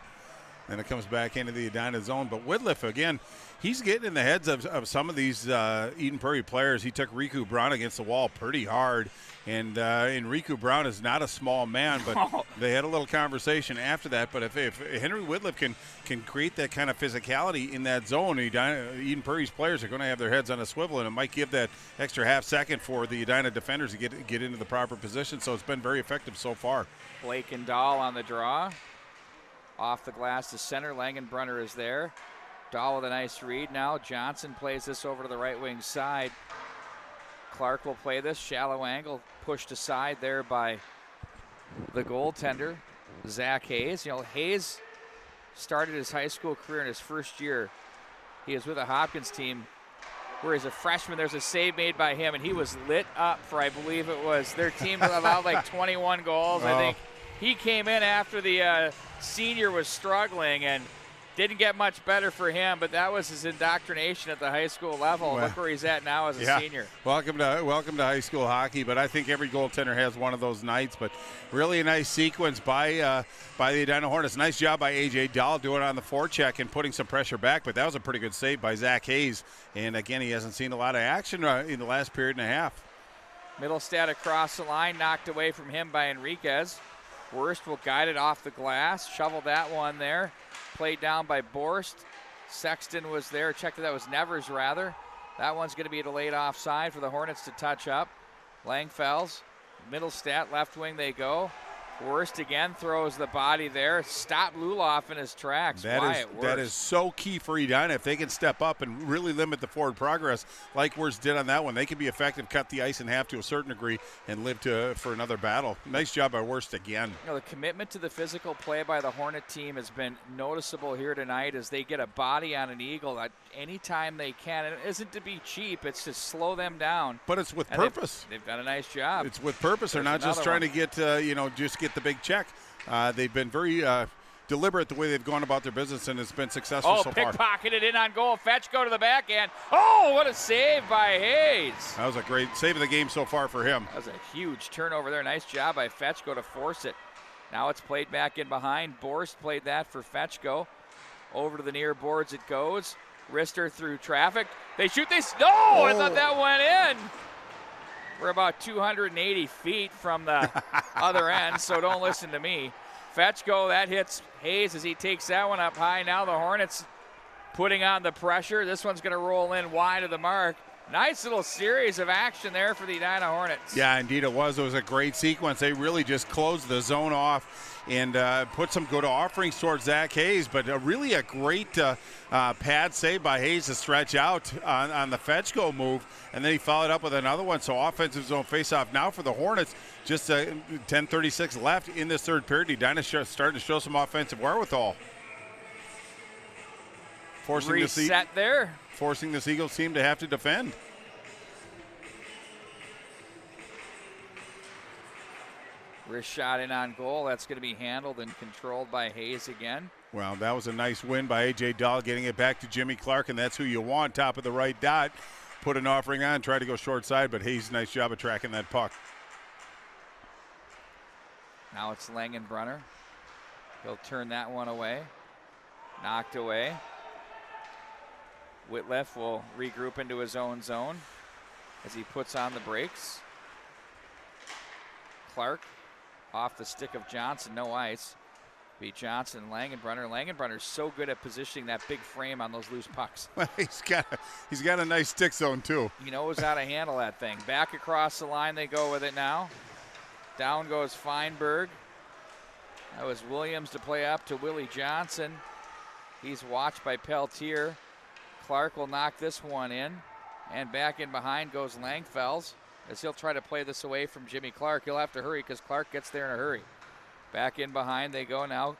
And it comes back into the Edina zone. But Whitliff, again, he's getting in the heads of some of these Eden Prairie players. He took Riku Brown against the wall pretty hard. And Riku Brown is not a small man, but they had a little conversation after that. But if Henry Whitliff can create that kind of physicality in that zone, Eden Prairie's players are going to have their heads on a swivel, and it might give that extra half second for the Edina defenders to get into the proper position. So it's been very effective so far. Blake and Dahl on the draw. Off the glass to center. Langenbrunner is there. Dahl with a nice read now. Johnson plays this over to the right wing side. Clark will play this. Shallow angle pushed aside there by the goaltender, Zach Hayes. You know, Hayes started his high school career in his first year. He is with a Hopkins team where he's a freshman. There's a save made by him, and he was lit up for, I believe it was, their team allowed like 21 goals. I think he came in after the senior was struggling and didn't get much better for him, but that was his indoctrination at the high school level. Look where he's at now as a senior. Welcome to high school hockey, but I think every goaltender has one of those nights. But really a nice sequence by the Edina Hornets. Nice job by A.J. Dahl doing it on the forecheck and putting some pressure back, but that was a pretty good save by Zach Hayes. And again, he hasn't seen a lot of action in the last period and a half. Middlestad across the line, knocked away from him by Enriquez. Worst will guide it off the glass, shovel that one there. Played down by Borst. Sexton was there. Checked that was Nevers, rather. That one's going to be delayed offside for the Hornets to touch up. Langfells, Middlestat, left wing they go. Worst again throws the body there. Stop Luloff in his tracks. That is so key for Edina. If they can step up and really limit the forward progress like Worst did on that one, they can be effective, cut the ice in half to a certain degree, and live for another battle. Nice job by Worst again. You know, the commitment to the physical play by the Hornet team has been noticeable here tonight as they get a body on an Eagle at any time they can. And it isn't to be cheap. It's to slow them down. But it's with purpose. They've done a nice job. It's with purpose. They're not just trying to get, just get the big check. They've been very deliberate the way they've gone about their business, and it's been successful so far. Pickpocketed in on goal. Fetchko to the backhand. Oh, what a save by Hayes. That was a great save of the game so far for him. That was a huge turnover there. Nice job by Fetchko to force it. Now it's played back in behind. Borst played that for Fetchko. Over to the near boards it goes. Wrister through traffic. They shoot this. No, I thought that went in. We're about 280 feet from the other end, so don't listen to me. Fetchko, that hits Hayes as he takes that one up high. Now the Hornets putting on the pressure. This one's going to roll in wide of the mark. Nice little series of action there for the Edina Hornets. Yeah, indeed it was. It was a great sequence. They really just closed the zone off and put some good offerings towards Zach Hayes, but really a great pad save by Hayes to stretch out on the fetch-go move, and then he followed up with another one. So offensive zone face-off now for the Hornets. Just 10:36 left in this third period. Edina starting to show some offensive wherewithal. Forcing this Eagles team to have to defend. Wrist shot in on goal. That's going to be handled and controlled by Hayes again. Well, that was a nice win by A.J. Dahl, getting it back to Jimmy Clark, and that's who you want, top of the right dot. Put an offering on, try to go short side, but Hayes, nice job of tracking that puck. Now it's Langenbrunner. He'll turn that one away. Knocked away. Whitliff will regroup into his own zone as he puts on the brakes. Clark off the stick of Johnson, no ice. Beat Johnson and Langenbrunner. Langenbrunner's so good at positioning that big frame on those loose pucks. Well, he's got a nice stick zone too. He knows how to handle that thing. Back across the line they go with it now. Down goes Feinberg. That was Williams to play up to Willie Johnson. He's watched by Peltier. Clark will knock this one in, and back in behind goes Langfels as he'll try to play this away from Jimmy Clark. He'll have to hurry because Clark gets there in a hurry. Back in behind they go now.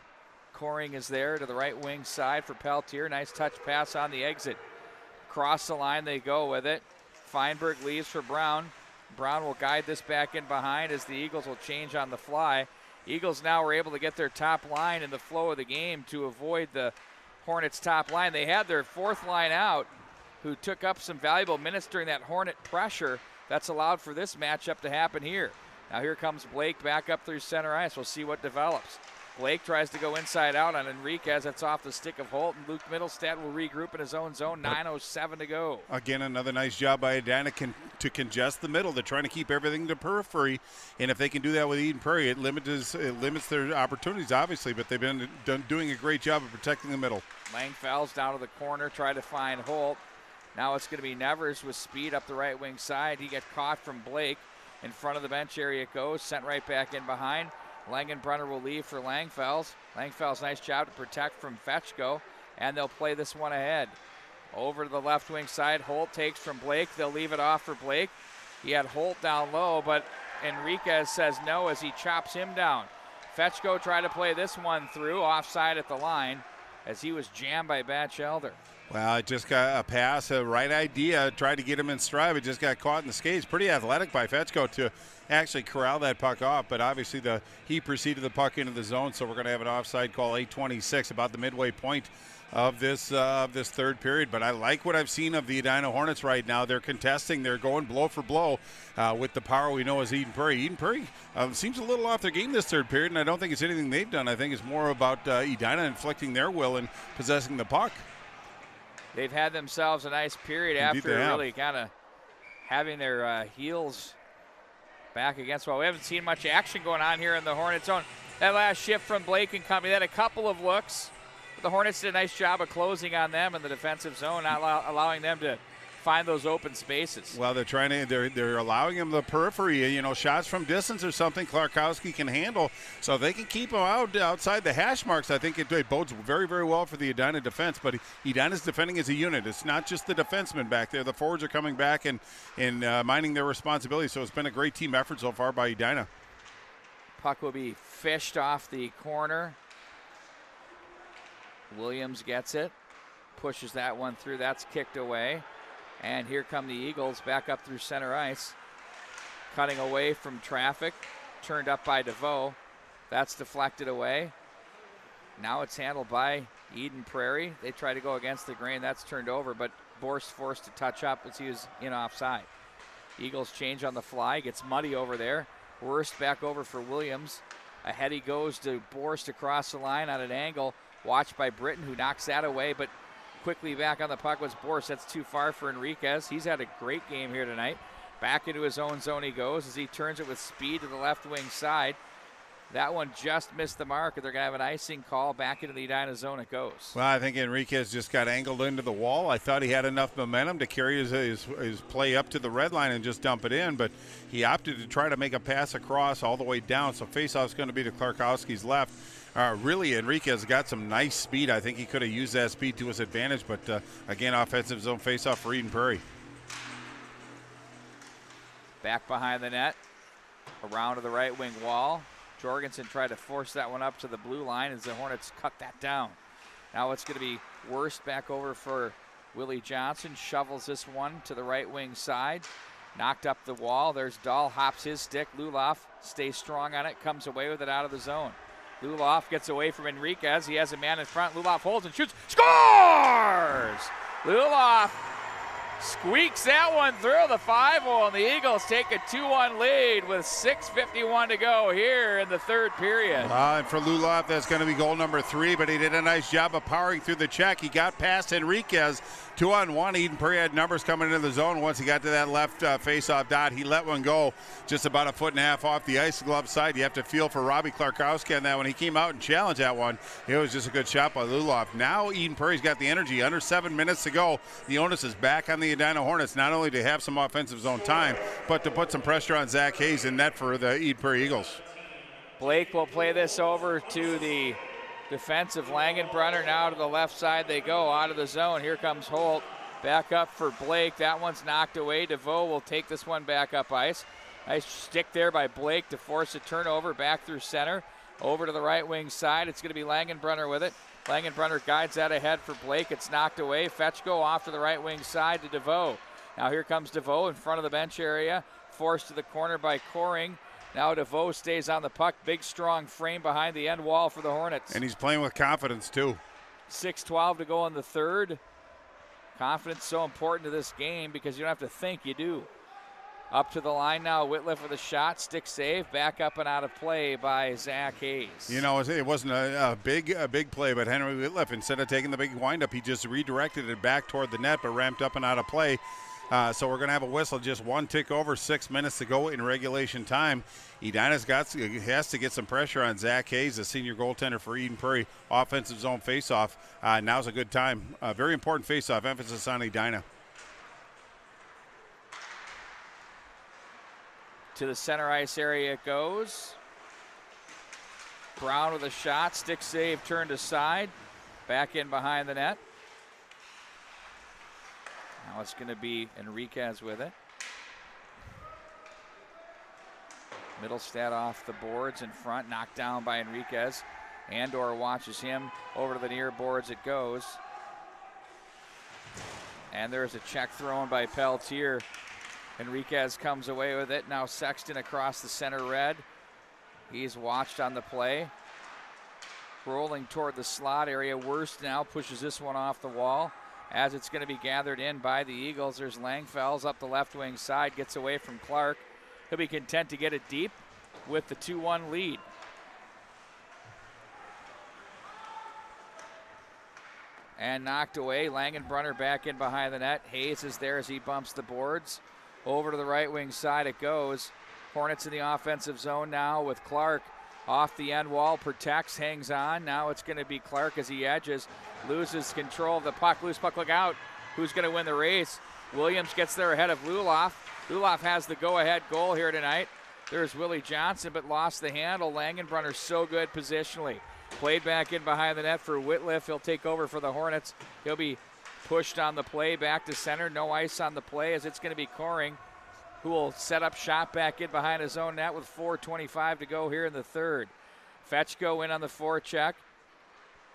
Coring is there to the right wing side for Peltier. Nice touch pass on the exit. Across the line they go with it. Feinberg leaves for Brown. Brown will guide this back in behind as the Eagles will change on the fly. Eagles now were able to get their top line in the flow of the game to avoid the Hornets top line. They had their fourth line out, who took up some valuable minutes during that Hornet pressure. That's allowed for this matchup to happen here. Now here comes Blake back up through center ice. We'll see what develops. Blake tries to go inside out on Enriquez. That's off the stick of Holt, and Luke Middlestad will regroup in his own zone. 9:07 to go. Again, another nice job by Edina to congest the middle. They're trying to keep everything to periphery, and if they can do that with Eden Prairie, it limits their opportunities, obviously, but they've been doing a great job of protecting the middle. Langfels down to the corner, try to find Holt. Now it's going to be Nevers with speed up the right wing side. He gets caught from Blake. In front of the bench area it goes, sent right back in behind. Langenbrunner will leave for Langfels. Langfels, nice job to protect from Fetchko, and they'll play this one ahead. Over to the left wing side, Holt takes from Blake. They'll leave it off for Blake. He had Holt down low, but Enriquez says no as he chops him down. Fetchko tried to play this one through, offside at the line, as he was jammed by Batchelder. Well, it just got a pass, a right idea, tried to get him in stride, but just got caught in the skates. Pretty athletic by Fetchko to actually corral that puck off, but obviously he preceded the puck into the zone, so we're going to have an offside call, 8:26, about the midway point of this third period. But I like what I've seen of the Edina Hornets right now. They're contesting, they're going blow for blow with the power we know as Eden Prairie. Eden Prairie seems a little off their game this third period, and I don't think it's anything they've done. I think it's more about Edina inflicting their will and possessing the puck. They've had themselves a nice period after really kind of having their heels back against. Well, we haven't seen much action going on here in the Hornets zone. That last shift from Blake and company, they had a couple of looks. But the Hornets did a nice job of closing on them in the defensive zone, not allowing them to find those open spaces. Well, they're allowing him the periphery, shots from distance or something Clarkowski can handle. So if they can keep him outside the hash marks, I think it bodes very, very well for the Edina defense. But Edina's defending as a unit. It's not just the defensemen back there. The forwards are coming back and minding their responsibility. So it's been a great team effort so far by Edina. Puck will be fished off the corner. Williams gets it, pushes that one through. That's kicked away. And here come the Eagles back up through center ice. Cutting away from traffic. Turned up by DeVoe. That's deflected away. Now it's handled by Eden Prairie. They try to go against the grain. That's turned over, but Borst forced to touch up as he was in offside. Eagles change on the fly. Gets muddy over there. Worst back over for Williams. Ahead he goes to Borst across the line on an angle. Watched by Britton, who knocks that away, but quickly back on the puck was Borst. That's too far for Enriquez. He's had a great game here tonight. Back into his own zone he goes as he turns it with speed to the left wing side. That one just missed the mark. They're going to have an icing call. Back into the Edina zone it goes. Well, I think Enriquez just got angled into the wall. I thought he had enough momentum to carry his play up to the red line and just dump it in, but he opted to try to make a pass across all the way down, so faceoff's going to be to Klarkowski's left. Really, Enriquez got some nice speed. I think he could have used that speed to his advantage, but again, offensive zone faceoff for Eden Prairie. Back behind the net, around to the right wing wall. Jorgensen tried to force that one up to the blue line as the Hornets cut that down. Now it's going to be Worst back over for Willie Johnson. Shovels this one to the right wing side. Knocked up the wall. There's Dahl, hops his stick. Luloff stays strong on it, comes away with it out of the zone. Luloff gets away from Enriquez. He has a man in front. Luloff holds and shoots. Scores! Luloff squeaks that one through the 5-hole, and the Eagles take a 2-1 lead with 6:51 to go here in the third period. And for Luloff, that's going to be goal number 3, but he did a nice job of powering through the check. He got past Enriquez. 2-on-1. Eden Prairie had numbers coming into the zone. Once he got to that left face-off dot, he let one go just about 1.5 feet off the ice glove side. You have to feel for Robbie Klarkowski on that one. He came out and challenged that one. It was just a good shot by Luloff. Now Eden Prairie's got the energy. Under 7 minutes to go. The onus is back on the Edina Hornets, not only to have some offensive zone time, but to put some pressure on Zach Hayes in net for the Eden Prairie Eagles. Blake will play this over to the defensive Langenbrunner. Now to the left side they go, out of the zone. Here comes Holt. Back up for Blake. That one's knocked away. DeVoe will take this one back up ice. Nice stick there by Blake to force a turnover back through center. Over to the right wing side. It's going to be Langenbrunner with it. Langenbrunner guides that ahead for Blake. It's knocked away. Fetchko off to the right wing side to DeVoe. Now here comes DeVoe in front of the bench area. Forced to the corner by Coring. Now DeVoe stays on the puck. Big, strong frame behind the end wall for the Hornets. And he's playing with confidence, too. 6:12 to go in the third. Confidence so important to this game because you don't have to think, you do. Up to the line now, Whitliff with a shot. Stick save. Back up and out of play by Zach Hayes. You know, it wasn't a big play, but Henry Whitliff, instead of taking the big windup, he just redirected it back toward the net, but ramped up and out of play. So we're going to have a whistle, just 1 tick over, 6 minutes to go in regulation time. Edina's has to get some pressure on Zach Hayes, the senior goaltender for Eden Prairie. Offensive zone faceoff. Now's a good time. Very important faceoff. Emphasis on Edina. To the center ice area it goes. Brown with a shot. Stick save turned aside. Back in behind the net. Now it's going to be Enriquez with it. Middlestad off the boards in front, knocked down by Enriquez. Andor watches him over to the near boards it goes. And there's a check thrown by Peltier. Enriquez comes away with it. Now Sexton across the center red. He's watched on the play. Rolling toward the slot area. Worst now pushes this one off the wall. As it's going to be gathered in by the Eagles, there's Langfells up the left wing side, gets away from Clark. He'll be content to get it deep with the 2-1 lead. And knocked away. Langenbrunner back in behind the net. Hayes is there as he bumps the boards. Over to the right wing side it goes. Hornets in the offensive zone now with Clark. Off the end wall, protects, hangs on. Now it's going to be Clark as he edges. Loses control of the puck. Loose puck, look out. Who's going to win the race? Williams gets there ahead of Luloff. Luloff has the go-ahead goal here tonight. There's Willie Johnson, but lost the handle. Langenbrunner so good positionally. Played back in behind the net for Whitliff. He'll take over for the Hornets. He'll be pushed on the play back to center. No ice on the play as it's going to be Coring, who will set up shot back in behind his own net with 4:25 to go here in the third. Fetchko in on the forecheck.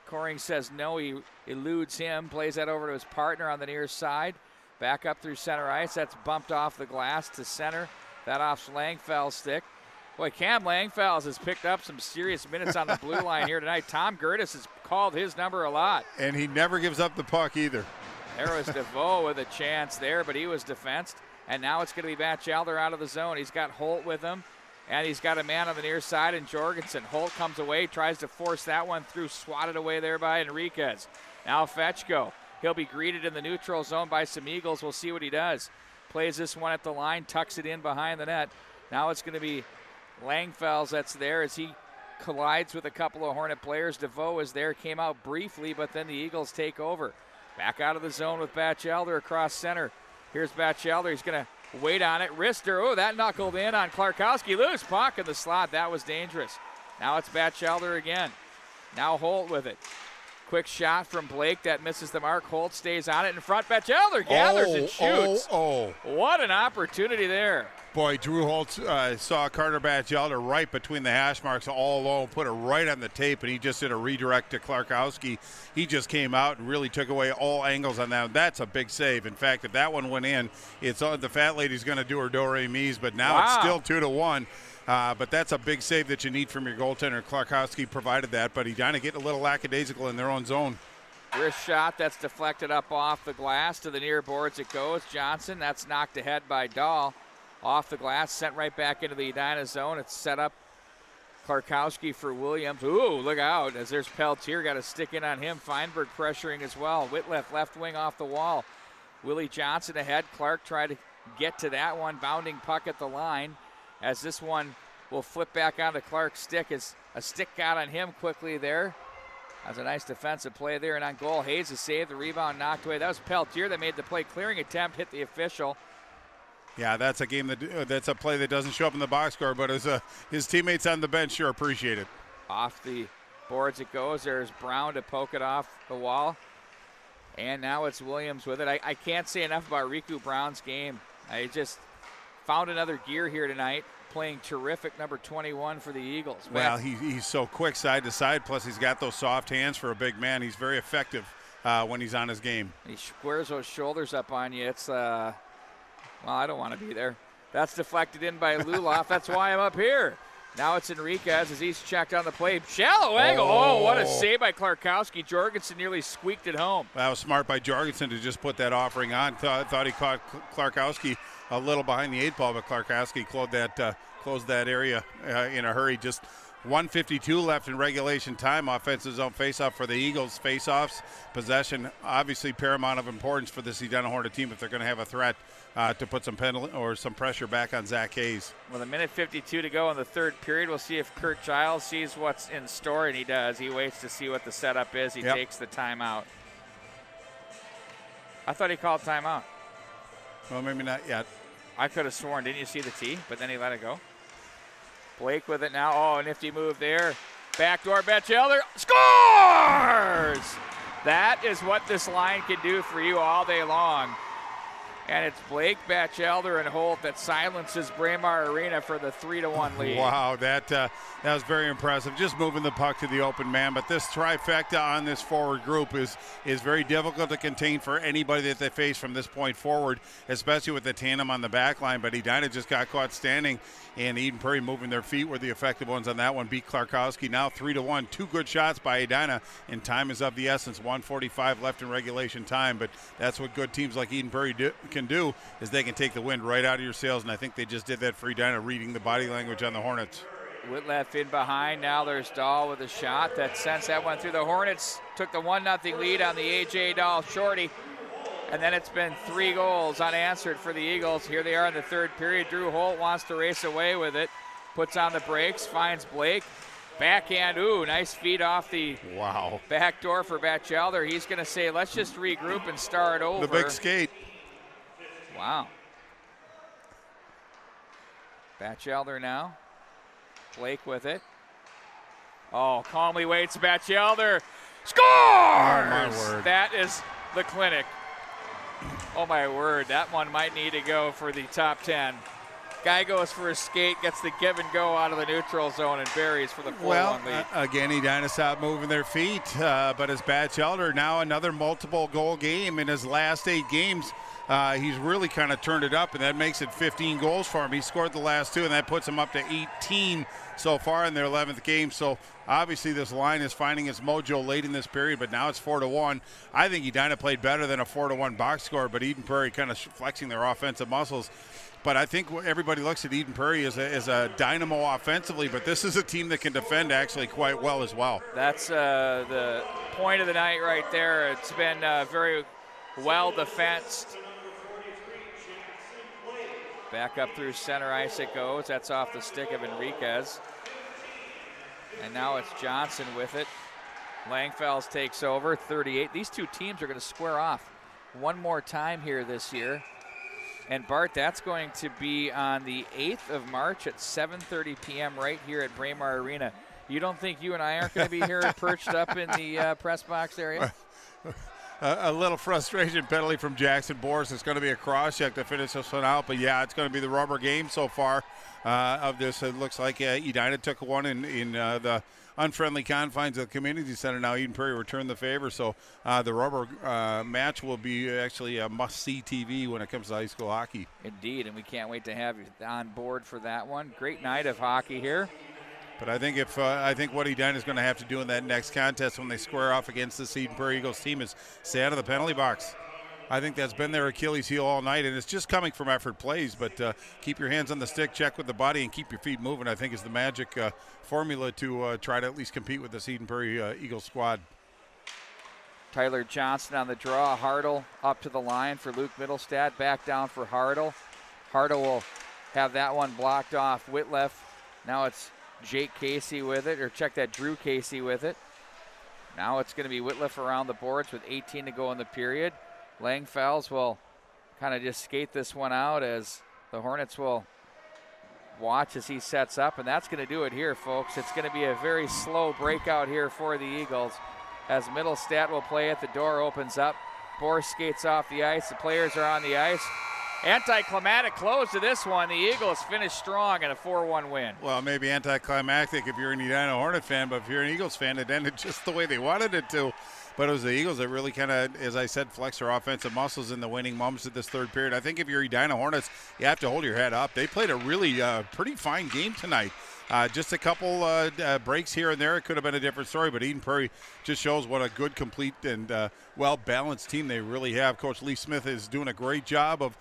Coring says no, he eludes him, plays that over to his partner on the near side. Back up through center ice, that's bumped off the glass to center. That off Langfell's stick. Boy, Cam Langfells has picked up some serious minutes on the blue line here tonight. Tom Gertis has called his number a lot. And he never gives up the puck either. There was DeVoe with a chance there, but he was defensed. And now it's going to be Batchelder out of the zone. He's got Holt with him, and he's got a man on the near side in Jorgensen. Holt comes away, tries to force that one through, swatted away there by Enriquez. Now Fetchko. He'll be greeted in the neutral zone by some Eagles. We'll see what he does. Plays this one at the line, tucks it in behind the net. Now it's going to be Langfells that's there as he collides with a couple of Hornet players. DeVoe is there, came out briefly, but then the Eagles take over. Back out of the zone with Batchelder across center. Here's Batchelder. He's going to wait on it. Wrister. Oh, that knuckled in on Clarkowski. Loose puck in the slot. That was dangerous. Now it's Batchelder again. Now Holt with it. Quick shot from Blake that misses the mark. Holt stays on it in front. Batchelder gathers and shoots. What an opportunity there. Boy, Drew Holt saw Carter Batchelder right between the hash marks all alone, put it right on the tape, and he just did a redirect to Clarkowski. He just came out and really took away all angles on that. That's a big save. In fact, if that one went in, it's the fat lady's going to do her do-re-mis, but now it's still 2-1. But that's a big save that you need from your goaltender. Clarkowski provided that, but Edina getting a little lackadaisical in their own zone. Wrist shot that's deflected up off the glass. To the near boards it goes. Johnson, that's knocked ahead by Dahl. Off the glass, sent right back into the Edina zone. It's set up Clarkowski for Williams. Ooh, look out, as there's Peltier, got to stick in on him. Feinberg pressuring as well. Whitliff, left wing off the wall. Willie Johnson ahead. Clark tried to get to that one. Bounding puck at the line. As this one will flip back onto Clark's stick as a stick got on him quickly there. That was a nice defensive play there, and on goal, Hayes has saved the rebound, knocked away. That was Peltier that made the play. Clearing attempt, hit the official. Yeah, that's a game that's a play that doesn't show up in the box score, but his teammates on the bench sure appreciate it. Off the boards it goes. There's Brown to poke it off the wall. And now it's Williams with it. I can't say enough about Riku Brown's game. I just found another gear here tonight, playing terrific, number 21 for the Eagles. Well, he's so quick side to side, plus he's got those soft hands for a big man. He's very effective when he's on his game. He squares those shoulders up on you. It's, well, I don't want to be there. That's deflected in by Luloff. That's why I'm up here. Now it's Enriquez as he's checked on the play. Shallow angle. Oh, what a save by Clarkowski. Jorgensen nearly squeaked it home. That was smart by Jorgensen to just put that offering on. Thought he caught Clarkowski a little behind the 8 ball, but Clarkowski closed that area in a hurry. Just 1:52 left in regulation time. Offensive zone faceoff for the Eagles. Faceoffs, possession, obviously paramount of importance for this Edina Hornet team if they're going to have a threat to put some penalty or some pressure back on Zach Hayes. With 1:52 to go in the third period, we'll see if Kurt Giles sees what's in store, and he does. He waits to see what the setup is. He takes the timeout. I thought he called timeout. Well, maybe not yet. I could have sworn. Didn't you see the tee? But then he let it go. Blake with it now. Oh, a nifty move there. Backdoor Batchelder scores! That is what this line can do for you all day long. And it's Blake, Batchelder, and Holt that silences Braemar Arena for the 3-1 lead. Wow, that was very impressive. Just moving the puck to the open man. But this trifecta on this forward group is very difficult to contain for anybody that they face from this point forward, especially with the tandem on the back line. But Edina just got caught standing, and Eden Prairie moving their feet were the effective ones on that one. Beat Clarkowski. Now 3-1. 2 good shots by Edina, and time is of the essence. 1:45 left in regulation time. But that's what good teams like Eden Prairie can do, is they can take the wind right out of your sails, and I think they just did that for Edina, reading the body language on the Hornets. Whitleff in behind. Now there's Dahl with a shot that sends that one through. The Hornets took the 1-0 lead on the A.J. Dahl shorty, and then it's been 3 goals unanswered for the Eagles. Here they are in the third period. Drew Holt wants to race away with it, puts on the brakes, finds Blake. Backhand, ooh, nice feed off the back door for Batchelder. He's going to say, let's just regroup and start over. The big skate. Wow. Batchelder now. Blake with it. Oh, calmly waits. Batchelder scores! Oh, my word. That is the clinic. Oh, my word. That one might need to go for the top 10. Guy goes for a skate, gets the give and go out of the neutral zone, and buries for the 4-1 lead. Again, Edina stopped moving their feet, but as Batchelder, now another multiple goal game in his last 8 games. He's really kind of turned it up, and that makes it 15 goals for him. He scored the last 2, and that puts him up to 18 so far in their 11th game. So obviously this line is finding its mojo late in this period, but now it's 4-1. I think Edina played better than a 4-1 box score, but Eden Prairie kind of flexing their offensive muscles. But I think everybody looks at Eden Prairie as a dynamo offensively, but this is a team that can defend actually quite well as well. That's the point of the night right there. It's been very well defensed. Back up through center ice it goes. That's off the stick of Enriquez. And now it's Johnson with it. Langfels takes over, 38. These two teams are going to square off one more time here this year. And Bart, that's going to be on the 8th of March at 7:30 p.m. right here at Braemar Arena. You don't think you and I aren't going to be here perched up in the press box area? A little frustration penalty from Jackson Boris. It's going to be a cross-check to finish this one out. But, yeah, it's going to be the rubber game so far of this. It looks like Edina took one in the unfriendly confines of the community center. Now Eden Prairie returned the favor. So the rubber match will be actually a must-see TV when it comes to high school hockey. Indeed, and we can't wait to have you on board for that one. Great night of hockey here. But I think what Edina is going to have to do in that next contest when they square off against this Eden Prairie Eagles team is stay out of the penalty box. I think that's been their Achilles heel all night, and it's just coming from effort plays. But keep your hands on the stick, check with the body, and keep your feet moving, I think is the magic formula to try to at least compete with this Eden Prairie Eagles squad. Tyler Johnson on the draw. Hartle up to the line for Luke Middlestad. Back down for Hartle. Hartle will have that one blocked off. Whitleff. Now it's Jake Casey with it, or check that, Drew Casey with it. Now it's going to be Whitleff around the boards with 18 to go in the period. Langfels will kind of just skate this one out as the Hornets will watch as he sets up, and that's going to do it here, folks. It's going to be a very slow breakout here for the Eagles as Middlestat will play it. The door opens up. Bohr skates off the ice. The players are on the ice. Anticlimactic close to this one. The Eagles finish strong in a 4-1 win. Well, maybe anticlimactic if you're an Edina Hornet fan, but if you're an Eagles fan, it ended just the way they wanted it to. But it was the Eagles that really kind of, as I said, flex their offensive muscles in the winning moments of this third period. I think if you're Edina Hornets, you have to hold your head up. They played a really pretty fine game tonight. Just a couple breaks here and there. It could have been a different story, but Eden Prairie just shows what a good, complete, and well-balanced team they really have. Coach Lee Smith is doing a great job of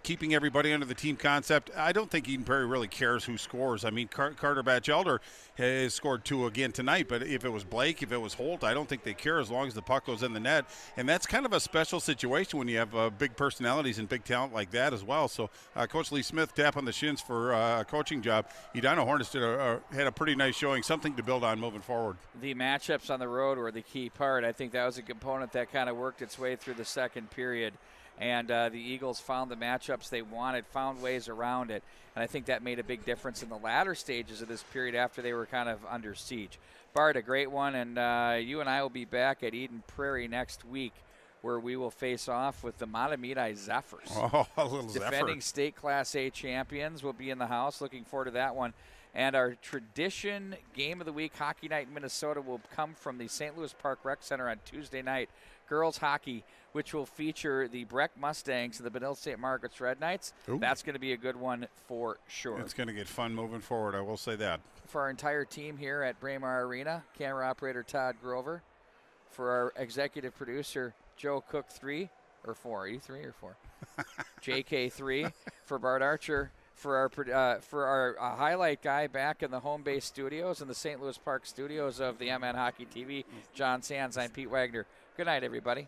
keeping everybody under the team concept. I don't think Eden Prairie really cares who scores. I mean, Carter Batchelder has scored 2 again tonight, but if it was Blake, if it was Holt, I don't think they care as long as the puck goes in the net. And that's kind of a special situation when you have big personalities and big talent like that as well. So Coach Lee Smith, tap on the shins for a coaching job. Edina Hornets had a pretty nice showing, something to build on moving forward. The matchups on the road were the key part. I think that was a component that kind of worked its way through the second period. And the Eagles found the matchups they wanted, found ways around it. And I think that made a big difference in the latter stages of this period after they were kind of under siege. Bart, a great one. And you and I will be back at Eden Prairie next week, where we will face off with the Matamidi Zephyrs. Oh, a little Defending Zephyr. state Class A champions will be in the house. Looking forward to that one. And our tradition game of the week, Hockey Night in Minnesota, will come from the St. Louis Park Rec Center on Tuesday night. Girls hockey, which will feature the Breck Mustangs and the Benilde St. Margaret's Red Knights. Ooh. That's going to be a good one for sure. It's going to get fun moving forward, I will say that. For our entire team here at Braemar Arena, camera operator Todd Grover. For our executive producer, Joe Cook 3 or 4. Are you 3 or 4? JK 3. For Bart Archer. For our highlight guy back in the home base studios in the St. Louis Park studios of the MN Hockey TV, John Sands. I'm Pete Wagner. Good night, everybody.